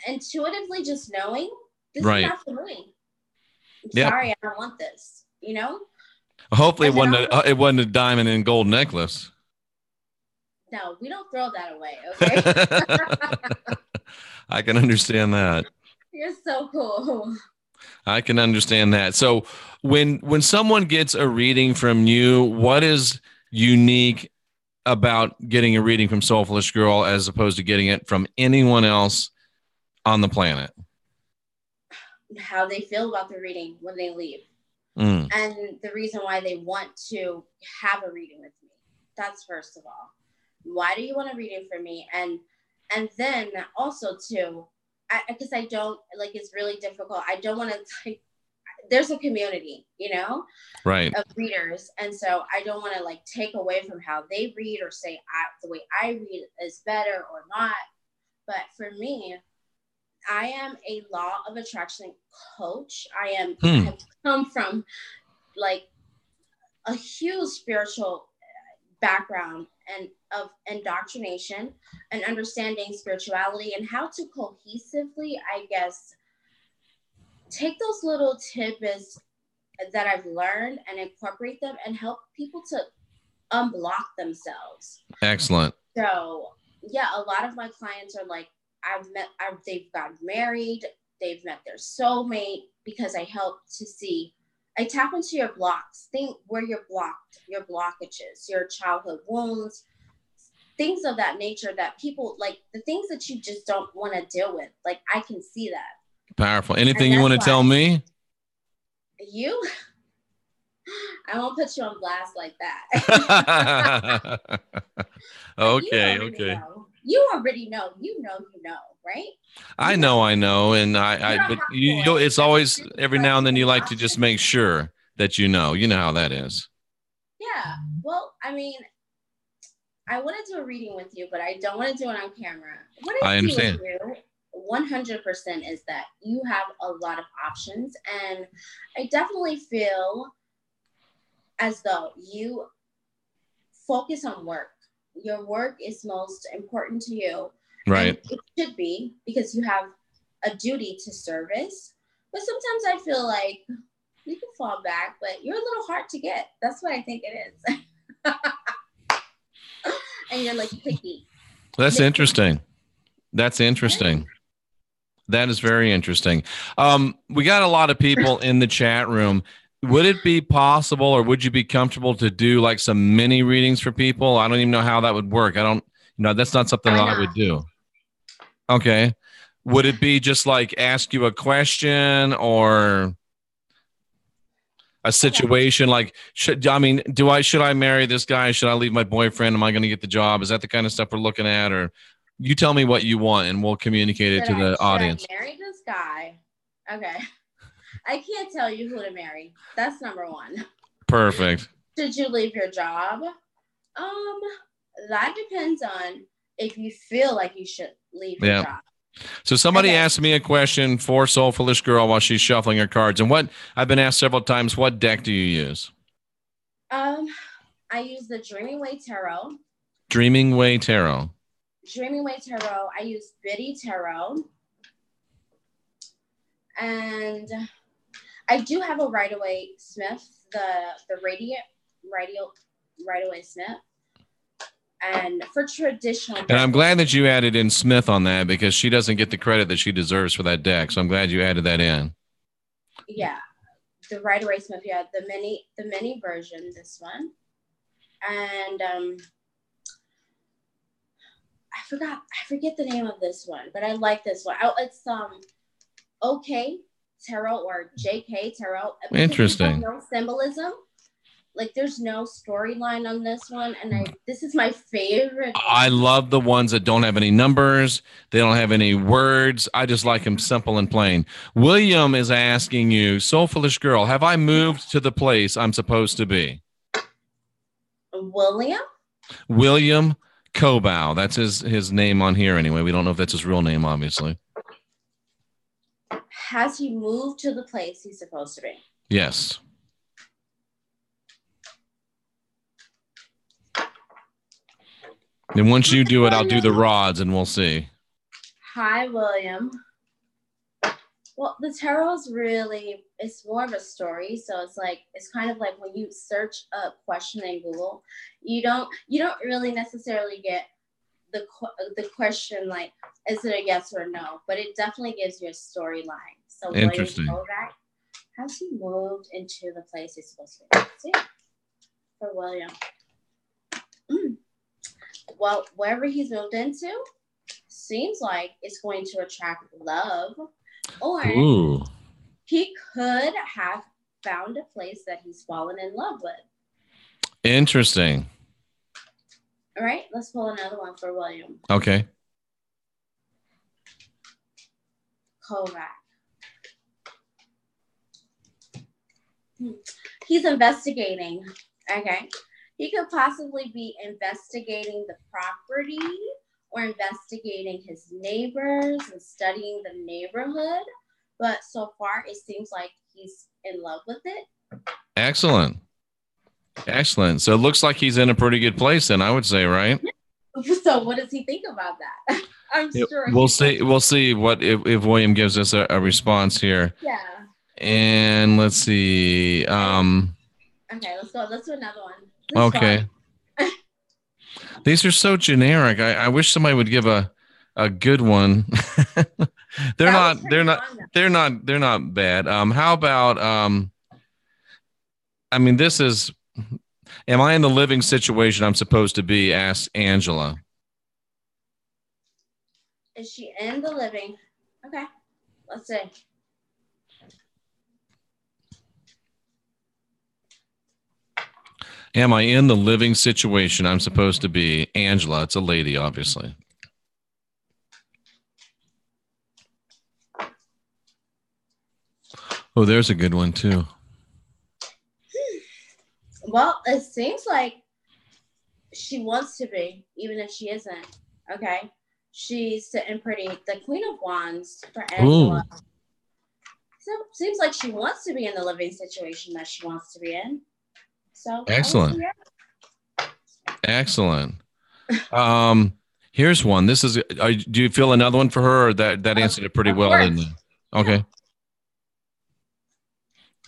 intuitively just knowing this is not for me. I'm sorry, I don't want this, you know? Hopefully it wasn't a diamond and gold necklace. No, we don't throw that away, okay? I can understand that. You're so cool. I can understand that. So when someone gets a reading from you, what is unique about getting a reading from Soulfulish Girl as opposed to getting it from anyone else on the planet? How they feel about the reading when they leave. And the reason why they want to have a reading with me. That's first of all. Why do you want a reading from me? And then also too, because I don't, like, it's really difficult. I don't want to, there's a community, you know, right, of readers. And so I don't want to like take away from how they read or say the way I read is better or not. But for me, I am a law of attraction coach. I have come from like a huge spiritual background and of indoctrination and understanding spirituality and how to cohesively, I guess, take those little tidbits that I've learned and incorporate them and help people to unblock themselves. Excellent. So yeah, a lot of my clients are like, they've gotten married, they've met their soulmate because I help to see, I tap into your blocks, think where you're blocked, your blockages, your childhood wounds, things of that nature that people like, the things that you just don't want to deal with. Like, I can see that. Powerful. Anything you want to tell me? You? I won't put you on blast like that. Okay. You already know. You know, right? I know. And but it's always every now and then you like to just make sure that you know how that is. Yeah. Well, I mean, I want to do a reading with you, but I don't want to do it on camera. What I understand. See with you, 100% is that you have a lot of options, and I definitely feel as though you focus on work. Your work is most important to you. Right. And it should be, because you have a duty to service. But sometimes I feel like you can fall back, but you're a little hard to get. That's what I think it is. And you're like picky. That's interesting. That's interesting. That is very interesting. We got a lot of people in the chat room. Would it be possible, or would you be comfortable to do like some mini readings for people? I don't even know how that would work. That's not something that I would do. Okay. Would it be just like ask you a question or a situation like, should I marry this guy? Should I leave my boyfriend? Am I going to get the job? Is that the kind of stuff we're looking at? Or you tell me what you want and we'll communicate it to the audience. Should I marry this guy? Okay. I can't tell you who to marry. That's number one. Perfect. Should you leave your job? That depends on if you feel like you should leave your job. So somebody asked me a question for Soulfulish Girl while she's shuffling her cards. And what I've been asked several times, what deck do you use? I use the Dreaming Way Tarot. Dreaming Way Tarot. I use Biddy Tarot. And I do have a Rider-Waite Smith, the Rider-Waite Smith. And for traditional, and I'm glad that you added in Smith on that, because she doesn't get the credit that she deserves for that deck. So I'm glad you added that in. Yeah, the Rider-Waite Smith. Yeah, the mini version, this one, and I forget the name of this one, but I like this one. It's OK Tarot or JK Tarot. Interesting. No symbolism. Like, there's no storyline on this one, and this is my favorite one. I love the ones that don't have any numbers. They don't have any words. I just like them simple and plain. William is asking you, Soulfulish Girl, have I moved to the place I'm supposed to be? William Kobow. That's his name on here anyway. We don't know if that's his real name, obviously. Has he moved to the place he's supposed to be? Yes. And once you do it, I'll do the rods and we'll see. Hi, William. Well, the tarot is really, it's more of a story. So it's kind of like when you search a question in Google, you don't really necessarily get the question like, is it a yes or no? But it definitely gives you a storyline. So interesting. William Kovac, has he moved into the place he's supposed to be? See, for William. Well, wherever he's moved into, seems like it's going to attract love. Or he could have found a place that he's fallen in love with. Interesting. All right, let's pull another one for William. Okay. Kovac. He's investigating. Okay. He could possibly be investigating the property or investigating his neighbors and studying the neighborhood. But so far, it seems like he's in love with it. Excellent. Excellent. So it looks like he's in a pretty good place then, I would say, right? So what does he think about that? I'm sure. We'll see. We'll see what if William gives us a response here. Yeah. And let's see. Okay, let's go. Let's do another one. Okay. These are so generic. I wish somebody would give a good one. They're not bad. How about I mean, this is, am I in the living situation I'm supposed to be? Asked Angela. Is she in the living? Okay, let's see. Am I in the living situation I'm supposed to be? Angela, it's a lady, obviously. Oh, there's a good one too. Well, it seems like she wants to be, even if she isn't. Okay. She's sitting pretty. The Queen of Wands for Angela. Ooh. So seems like she wants to be in the living situation that she wants to be in. So excellent. Excellent. Here's one. This is. Do you feel another one for her, or that answered it pretty well? Didn't it? Okay.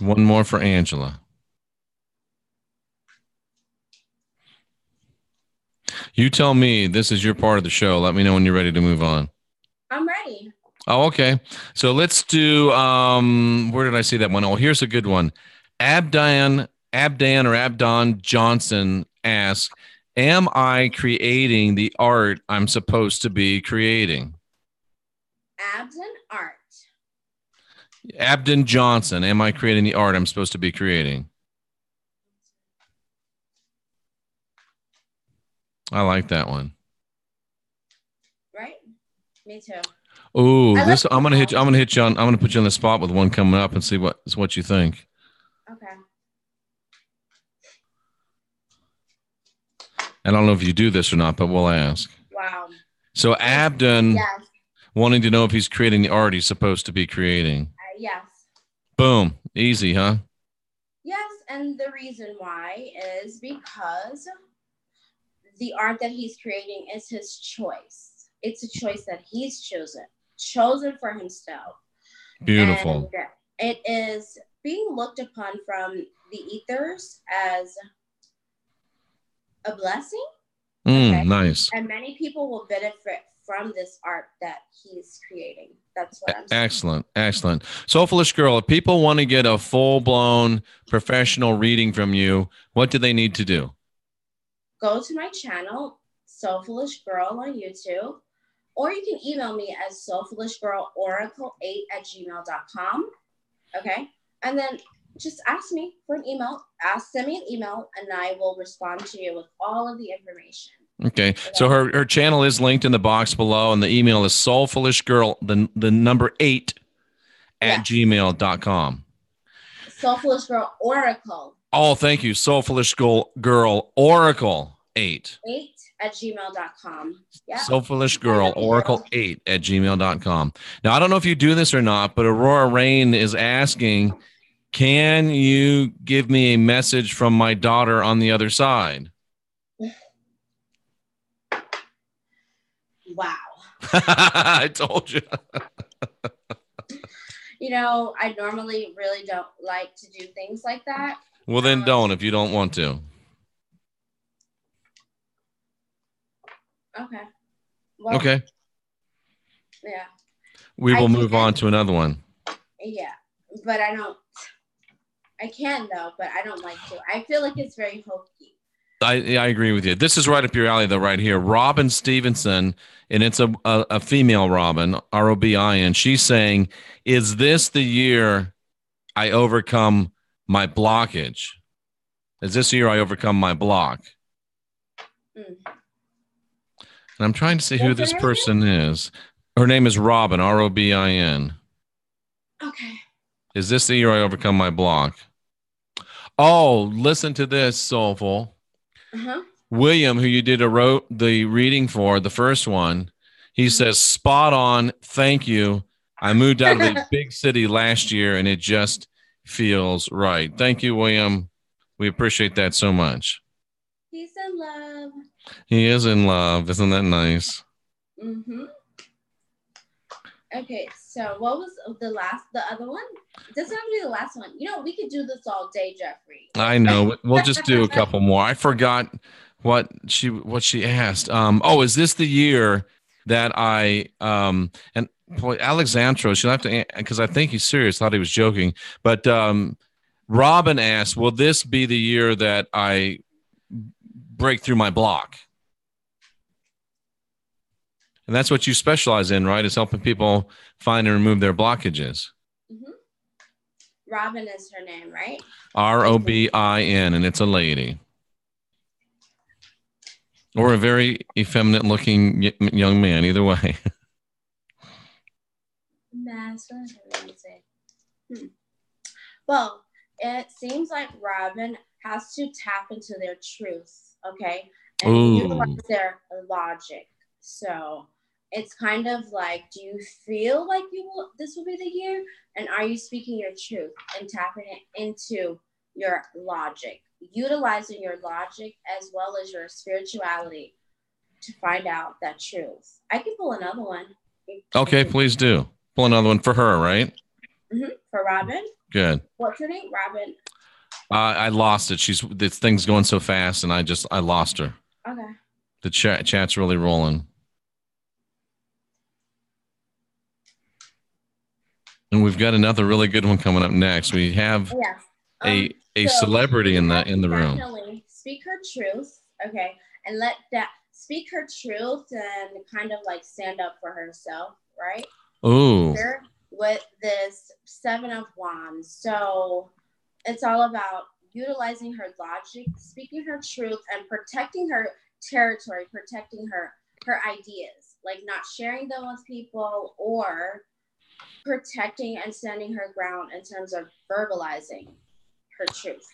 One more for Angela. You tell me. This is your part of the show. Let me know when you're ready to move on. I'm ready. Oh, okay. So let's do. Where did I see that one? Oh, here's a good one. Abdan Johnson asks, "Am I creating the art I'm supposed to be creating?" Abdan Johnson. Am I creating the art I'm supposed to be creating? I like that one. Right? Me too. Oh, this I'm gonna hit you on. I'm gonna put you on the spot with one coming up and see what you think. Okay. I don't know if you do this or not, but we'll ask. Wow. So Abdan wanting to know if he's creating the art he's supposed to be creating. Yes. Boom. Easy, huh? Yes, and the reason why is because the art that he's creating is his choice. It's a choice that he's chosen for himself. Beautiful. And it is being looked upon from the ethers as a blessing. Okay? Nice. And many people will benefit from this art that he's creating. That's what I'm saying. Excellent. Excellent. Soulfulish Girl, if people want to get a full-blown professional reading from you, what do they need to do? Go to my channel, Soulfulish Girl on YouTube, or you can email me at soulfulishgirloracle8@gmail.com. Okay? And then just ask me for an email. Send me an email, and I will respond to you with all of the information. Okay. So her channel is linked in the box below, and the email is soulfulishgirl, the number 8 at gmail.com. Soulfulish Girl Oracle. Oh, thank you. Soulfulish Girl Oracle 8. soulfulishgirl8@gmail.com. Yeah. SoulfulishGirl, oracle8@gmail.com. Now, I don't know if you do this or not, but Aurora Rain is asking, can you give me a message from my daughter on the other side? Wow. I told you. I normally really don't like to do things like that. Well, then don't if you don't want to. Okay. Well, okay. Yeah. We will move on to another one. Yeah, but I can though, but I don't like to. I feel like it's very hokey. I agree with you. This is right up your alley, though, right here. Robin Stevenson, and it's a female Robin, Robin. She's saying, is this the year I overcome my blockage? Is this the year I overcome my block? And I'm trying to see who this person is. Her name is Robin, Robin. Okay. Is this the year I overcome my block? Oh, listen to this, Soulful. Uh-huh. William, who you did the reading for, the first one, he says, spot on. Thank you. I moved out of a big city last year, and it just feels right. Thank you, William. We appreciate that so much. He's in love. He is in love. Isn't that nice? Mm-hmm. Okay, so what was the other one? This is going to be the last one. We could do this all day, Jeffrey. I know. We'll just do a couple more. I forgot what she asked. Is this the year that and boy, Alexandros, she'll have to, because I think he's serious. Thought he was joking. But Robin asked, will this be the year that I break through my block? And that's what you specialize in, right? Is helping people find and remove their blockages. Mm-hmm. Robin is her name, right? Robin, and it's a lady. Or a very effeminate looking young man, either way. That's what I was say. Well, it seems like Robin has to tap into their truth, okay? And utilize their logic. So it's kind of like, do you feel like this will be the year? And are you speaking your truth and tapping it into your logic, utilizing your logic as well as your spirituality to find out that truth? I can pull another one. Okay, please do. Pull another one for her, right? Mm-hmm. For Robin. Good. What's her name? Robin. I lost it. This thing's going so fast, and I lost her. Okay. The chat's really rolling. And we've got another really good one coming up next. We have a celebrity in the room. Definitely speak her truth, okay, and let that speak her truth and kind of like stand up for herself, right? Ooh. With this 7 of Wands, so it's all about utilizing her logic, speaking her truth, and protecting her territory, protecting her ideas, like not sharing them with people or protecting and standing her ground in terms of verbalizing her truth.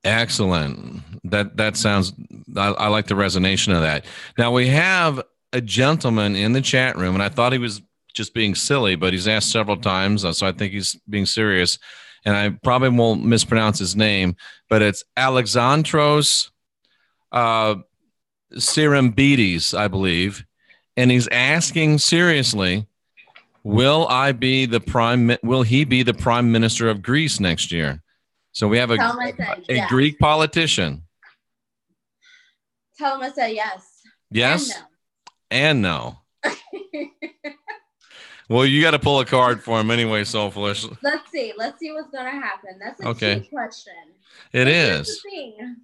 Excellent. That sounds, I like the resonation of that. Now we have a gentleman in the chat room, and I thought he was just being silly, but he's asked several times, so I think he's being serious. And I probably won't mispronounce his name, but it's Alexandros Sirambides, I believe. And he's asking seriously, will he be the prime minister of Greece next year? So we have a Greek politician. Tell him I said yes. Yes and no. Well, you got to pull a card for him anyway, Soulfulish. Let's see what's going to happen. That's a key question. It is. The thing.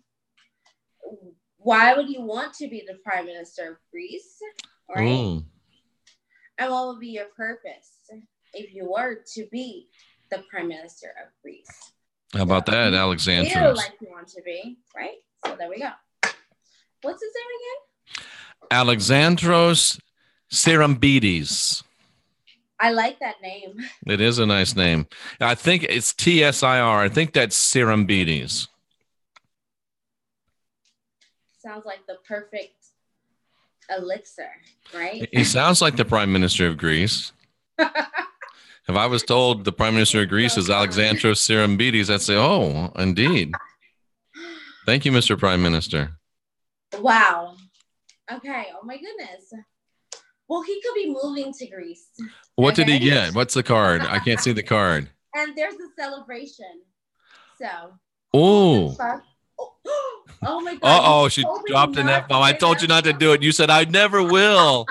Why would you want to be the prime minister of Greece? Right? Ooh. And what would be your purpose if you were to be the prime minister of Greece? How about that, Alexandros? Feel like you want to be, right? So there we go. What's his name again? Alexandros Sirambides. I like that name. It is a nice name. I think it's TSIR. I think that's Sirambides. Sounds like the perfect elixir, right? He sounds like the Prime Minister of Greece. If I was told the Prime Minister of Greece is Alexandros Syrambides, I'd say, oh, indeed. Thank you, Mr. Prime Minister. Wow. Okay. Oh my goodness. Well, he could be moving to Greece. What did he get? What's the card? I can't see the card. And there's a celebration. So. Oh. Oh my God. Uh-oh, she dropped an F-bomb. I told you not to do it. You said, I never will.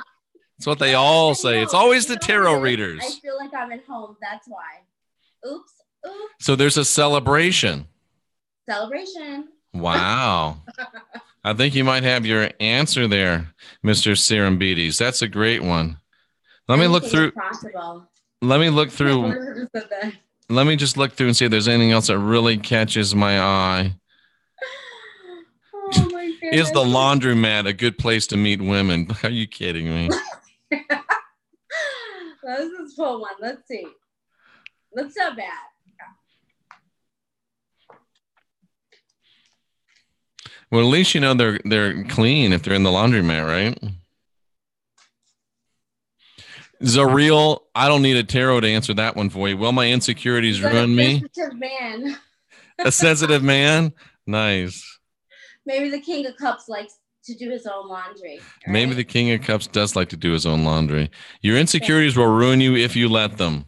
That's what they all say. It's always the tarot readers. I feel like I'm at home. That's why. Oops. So there's a celebration. Wow. I think you might have your answer there, Mr. Syrambides. That's a great one. Let me look through. Let me look through. Let me just look through and see if there's anything else that really catches my eye. Oh my goodness. Is the laundromat a good place to meet women? Are you kidding me? This is full one. Let's see. That's not bad. Well, at least you know they're clean if they're in the laundromat, right? Zariel, I don't need a tarot to answer that one for you. Will my insecurities ruin me? A sensitive man. A sensitive man? Nice. Maybe the King of Cups likes to do his own laundry. Right? Maybe the King of Cups does like to do his own laundry. Your insecurities will ruin you if you let them.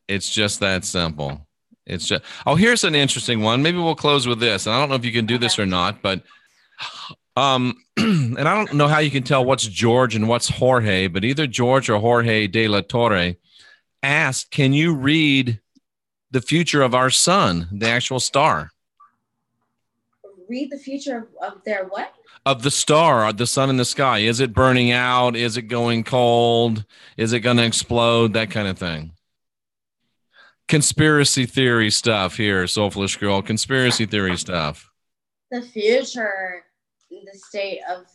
It's just that simple. It's just, oh, here's an interesting one. Maybe we'll close with this. And I don't know if you can do this or not, but, and I don't know how you can tell what's George and what's Jorge, but either George or Jorge de la Torre asked, can you read the future of our sun, the actual star? Read the future of their what? Of the star, the sun in the sky. Is it burning out? Is it going cold? Is it going to explode? That kind of thing. Conspiracy theory stuff here, Soulfulish Girl. Conspiracy theory stuff. The future, the state of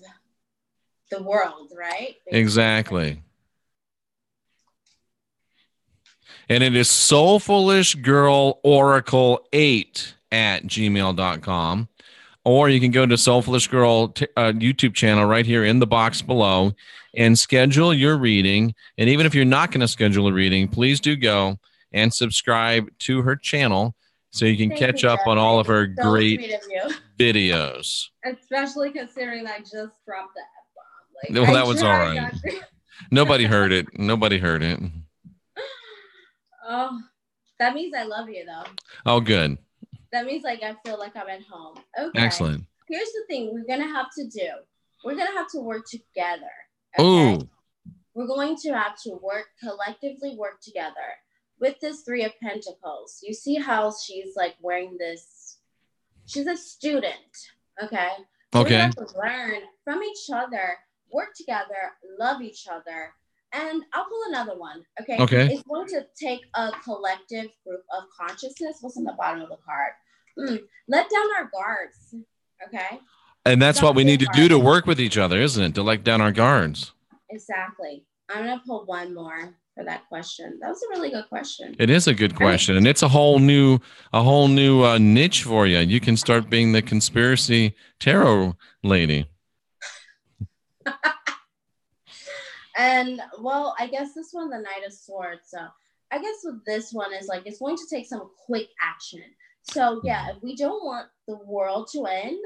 the world, right? Exactly. And it is soulfulishgirloracle8@gmail.com. Or you can go to Soulfulish Girl YouTube channel right here in the box below and schedule your reading. And even if you're not going to schedule a reading, please do go and subscribe to her channel so you can catch up on all of her great videos. Especially considering I just dropped the F-bomb. Well, that was all right. Nobody heard it. Nobody heard it. Oh, that means I love you, though. Oh, good. That means like I feel like I'm at home. Okay. Excellent. Here's the thing we're going to have to do. We're going to have to work together. Okay? Ooh. We're going to have to collectively work together. With this Three of Pentacles, you see how she's like wearing this. She's a student, okay? So we have to learn from each other, work together, love each other. And I'll pull another one, okay? It's going to take a collective group of consciousness. What's on the bottom of the card? Let down our guards, okay? And that's what we need to do to work with each other, isn't it? To let down our guards. Exactly. I'm going to pull one more for that question. That was a really good question. It is a good question, and it's a whole new niche for you. You can start being the conspiracy tarot lady. And well, I guess this one, the Knight of Swords. So I guess with this one is like it's going to take some quick action. So yeah, if we don't want the world to end,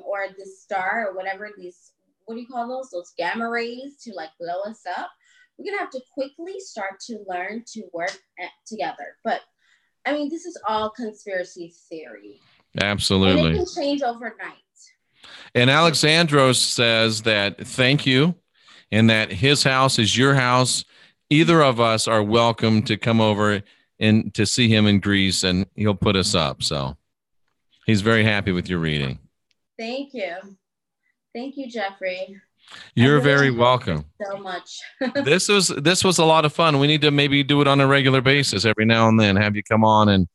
or the star or whatever these, what do you call those gamma rays to like blow us up, we're gonna have to quickly start to learn to work together. But I mean, this is all conspiracy theory. Absolutely. And it can change overnight. And Alexandros says that thank you, and that his house is your house. Either of us are welcome to come over and to see him in Greece, and he'll put us up. So he's very happy with your reading. Thank you. Thank you, Jeffrey. You're very welcome. So much. This was a lot of fun. We need to maybe do it on a regular basis every now and then. Have you come on and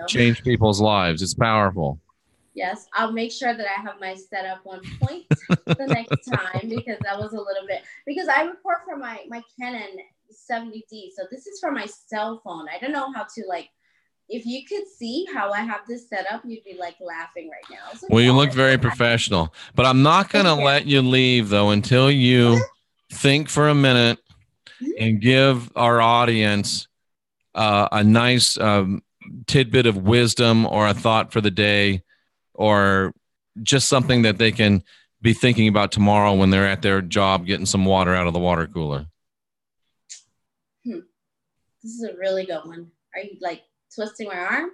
change people's lives. It's powerful. Yes, I'll make sure that I have my setup on point the next time, because that was a little bit, because I record from my Canon 70D. So this is from my cell phone. I don't know how to like if you could see how I have this set up, you'd be like laughing right now. Like, well, you look very professional, but I'm not going to let you leave though until you think for a minute and give our audience a nice tidbit of wisdom or a thought for the day, or just something that they can be thinking about tomorrow when they're at their job getting some water out of the water cooler. This is a really good one. Are you like twisting my arm?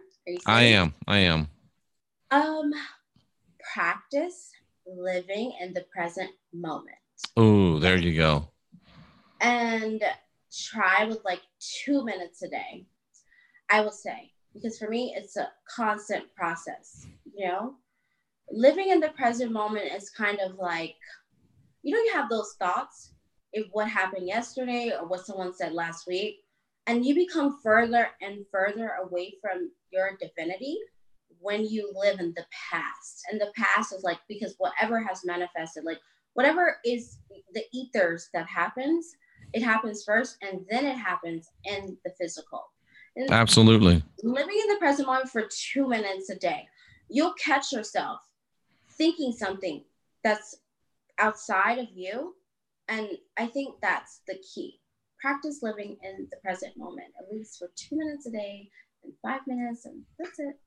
Are you I am. Practice living in the present moment. Oh, there you go. And try with like 2 minutes a day, I would say, because for me, it's a constant process, you know? Living in the present moment is kind of like, you have those thoughts of what happened yesterday or what someone said last week, and you become further and further away from your divinity when you live in the past. And the past is like, because whatever has manifested, like whatever is the ethers that happens, it happens first and then it happens in the physical. And absolutely. Living in the present moment for 2 minutes a day, you'll catch yourself thinking something that's outside of you. And I think that's the key. Practice living in the present moment, at least for 2 minutes a day and 5 minutes, and that's it.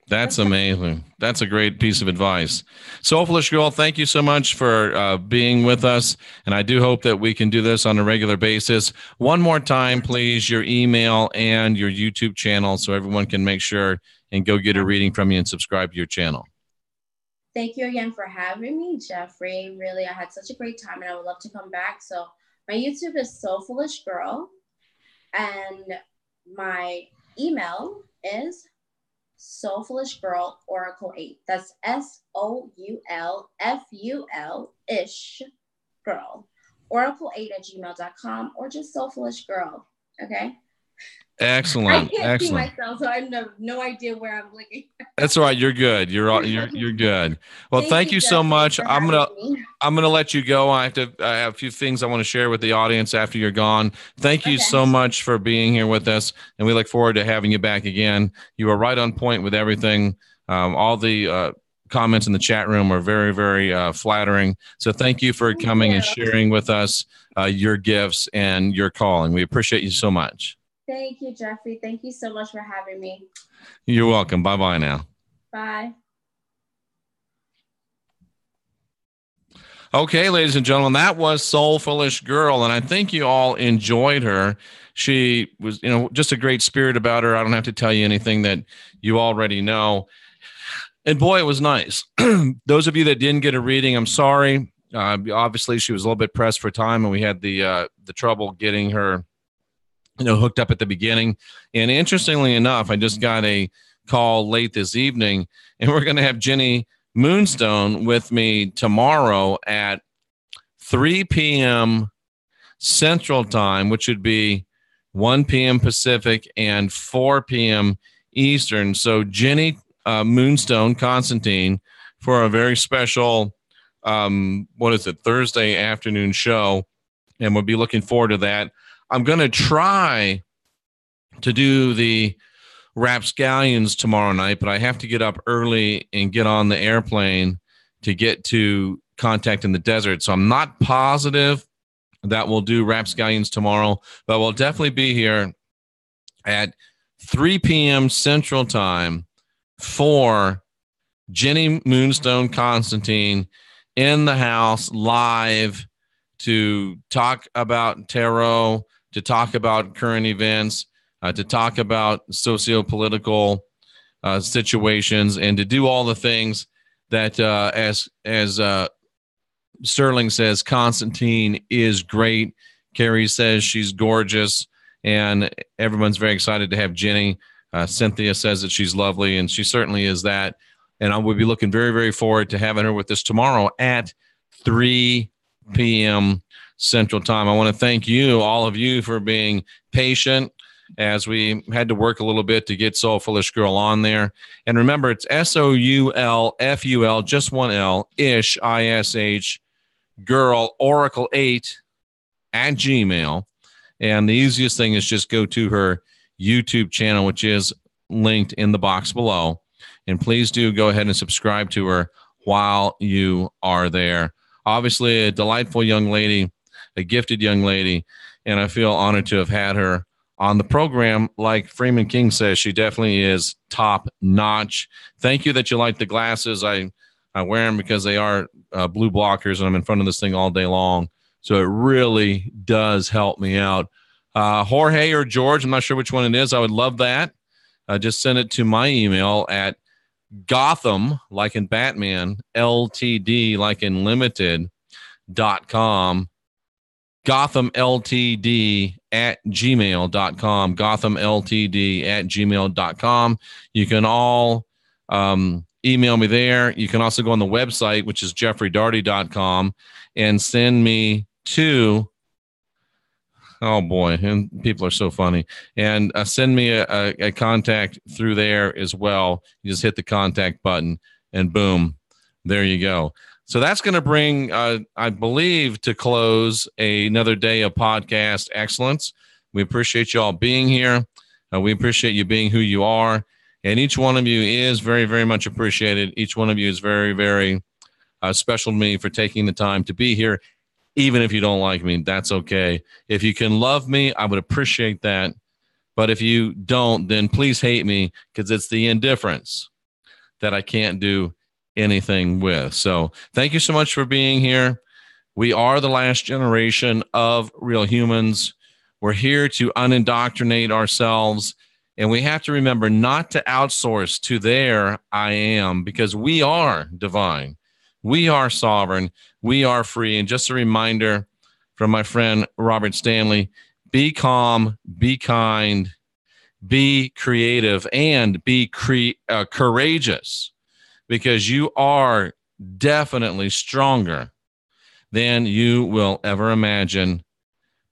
That's amazing. That's a great piece of advice. Soulfulish Girl, thank you so much for being with us. And I do hope that we can do this on a regular basis. One more time, please, your email and your YouTube channel so everyone can make sure and go get a reading from you and subscribe to your channel. Thank you again for having me, Jeffrey. Really, I had such a great time and I would love to come back. So my YouTube is SOULFULISHGirl and my email is SoulfulishGirl Oracle 8. That's SOULFUL-ish girl. Oracle8@gmail.com or just SoulfulishGirl. Okay. Excellent. I can't see Excellent. myself, so I have no idea where I'm looking. That's all right. You're good. You're good. Well, thank you so much. I'm gonna let you go. I have a few things I want to share with the audience after you're gone. Thank you so much for being here with us, and we look forward to having you back again. You were right on point with everything. All the comments in the chat room are very, very flattering. So thank you for coming and sharing with us your gifts and your calling. We appreciate you so much. Thank you, Jeffrey. Thank you so much for having me. You're welcome. Bye-bye now. Bye. Okay, ladies and gentlemen, that was Soulfulish Girl, and I think you all enjoyed her. She was, just a great spirit about her. I don't have to tell you anything that you already know. And boy, it was nice. Those of you that didn't get a reading, I'm sorry. Obviously, she was a little bit pressed for time, and we had the trouble getting her hooked up at the beginning. And interestingly enough, I just got a call late this evening, and we're going to have Jenny Moonstone with me tomorrow at 3 p.m. Central Time, which would be 1 p.m. Pacific and 4 p.m. Eastern. So Jenny Moonstone Constantine for a very special, Thursday afternoon show, and we'll be looking forward to that. I'm going to try to do the Rapscallions tomorrow night, but I have to get up early and get on the airplane to get to Contact in the Desert. So I'm not positive that we'll do Rapscallions tomorrow, but we'll definitely be here at 3 p.m. Central Time for Jenny Moonstone Constantine in the house live to talk about tarot, to talk about current events, to talk about socio-political situations, and to do all the things that, as Sterling says, Constantine is great. Carrie says she's gorgeous, and everyone's very excited to have Jenny. Cynthia says that she's lovely, and she certainly is that. And I will be looking very, very forward to having her with us tomorrow at 3 p.m. Central Time. I want to thank you, all of you, for being patient as we had to work a little bit to get Soulfulish Girl on there. And remember, it's SOULFUL, just one L, ish, ISH, girl, Oracle 8 at Gmail. And the easiest thing is just go to her YouTube channel, which is linked in the box below. And please do go ahead and subscribe to her while you are there. Obviously, a delightful young lady, a gifted young lady, and I feel honored to have had her on the program. Like Freeman King says, she definitely is top notch. Thank you that you like the glasses. I wear them because they are blue blockers, and I'm in front of this thing all day long. So it really does help me out. Jorge or George, I'm not sure which one it is. I would love that. Just send it to my email at Gotham, like in Batman, LTD, like in limited.com. GothamLTD at gmail.com. GothamLTD at gmail.com. You can all email me there. You can also go on the website, which is jeffreydaugherty.com, and send me to, oh boy, and people are so funny, and send me a contact through there as well. You just hit the contact button and boom, there you go. So that's going to bring, I believe, to close another day of podcast excellence. We appreciate you all being here. We appreciate you being who you are. And each one of you is very, very much appreciated. Each one of you is very, very special to me for taking the time to be here. Even if you don't like me, that's okay. If you can love me, I would appreciate that. But if you don't, then please hate me, because it's the indifference that I can't do anything with. So thank you so much for being here. We are the last generation of real humans. We're here to unindoctrinate ourselves. And we have to remember not to outsource to their I am, because we are divine. We are sovereign. We are free. And just a reminder from my friend Robert Stanley, be calm, be kind, be creative, and be courageous, because you are definitely stronger than you will ever imagine,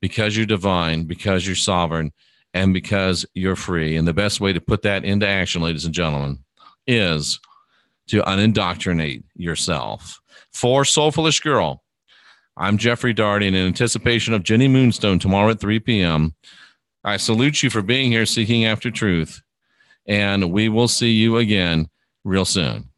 because you're divine, because you're sovereign, and because you're free. And the best way to put that into action, ladies and gentlemen, is to unindoctrinate yourself. For Soulfulish Girl, I'm Jeffrey Daugherty, and in anticipation of Jenny Moonstone tomorrow at 3 p.m., I salute you for being here seeking after truth, and we will see you again real soon.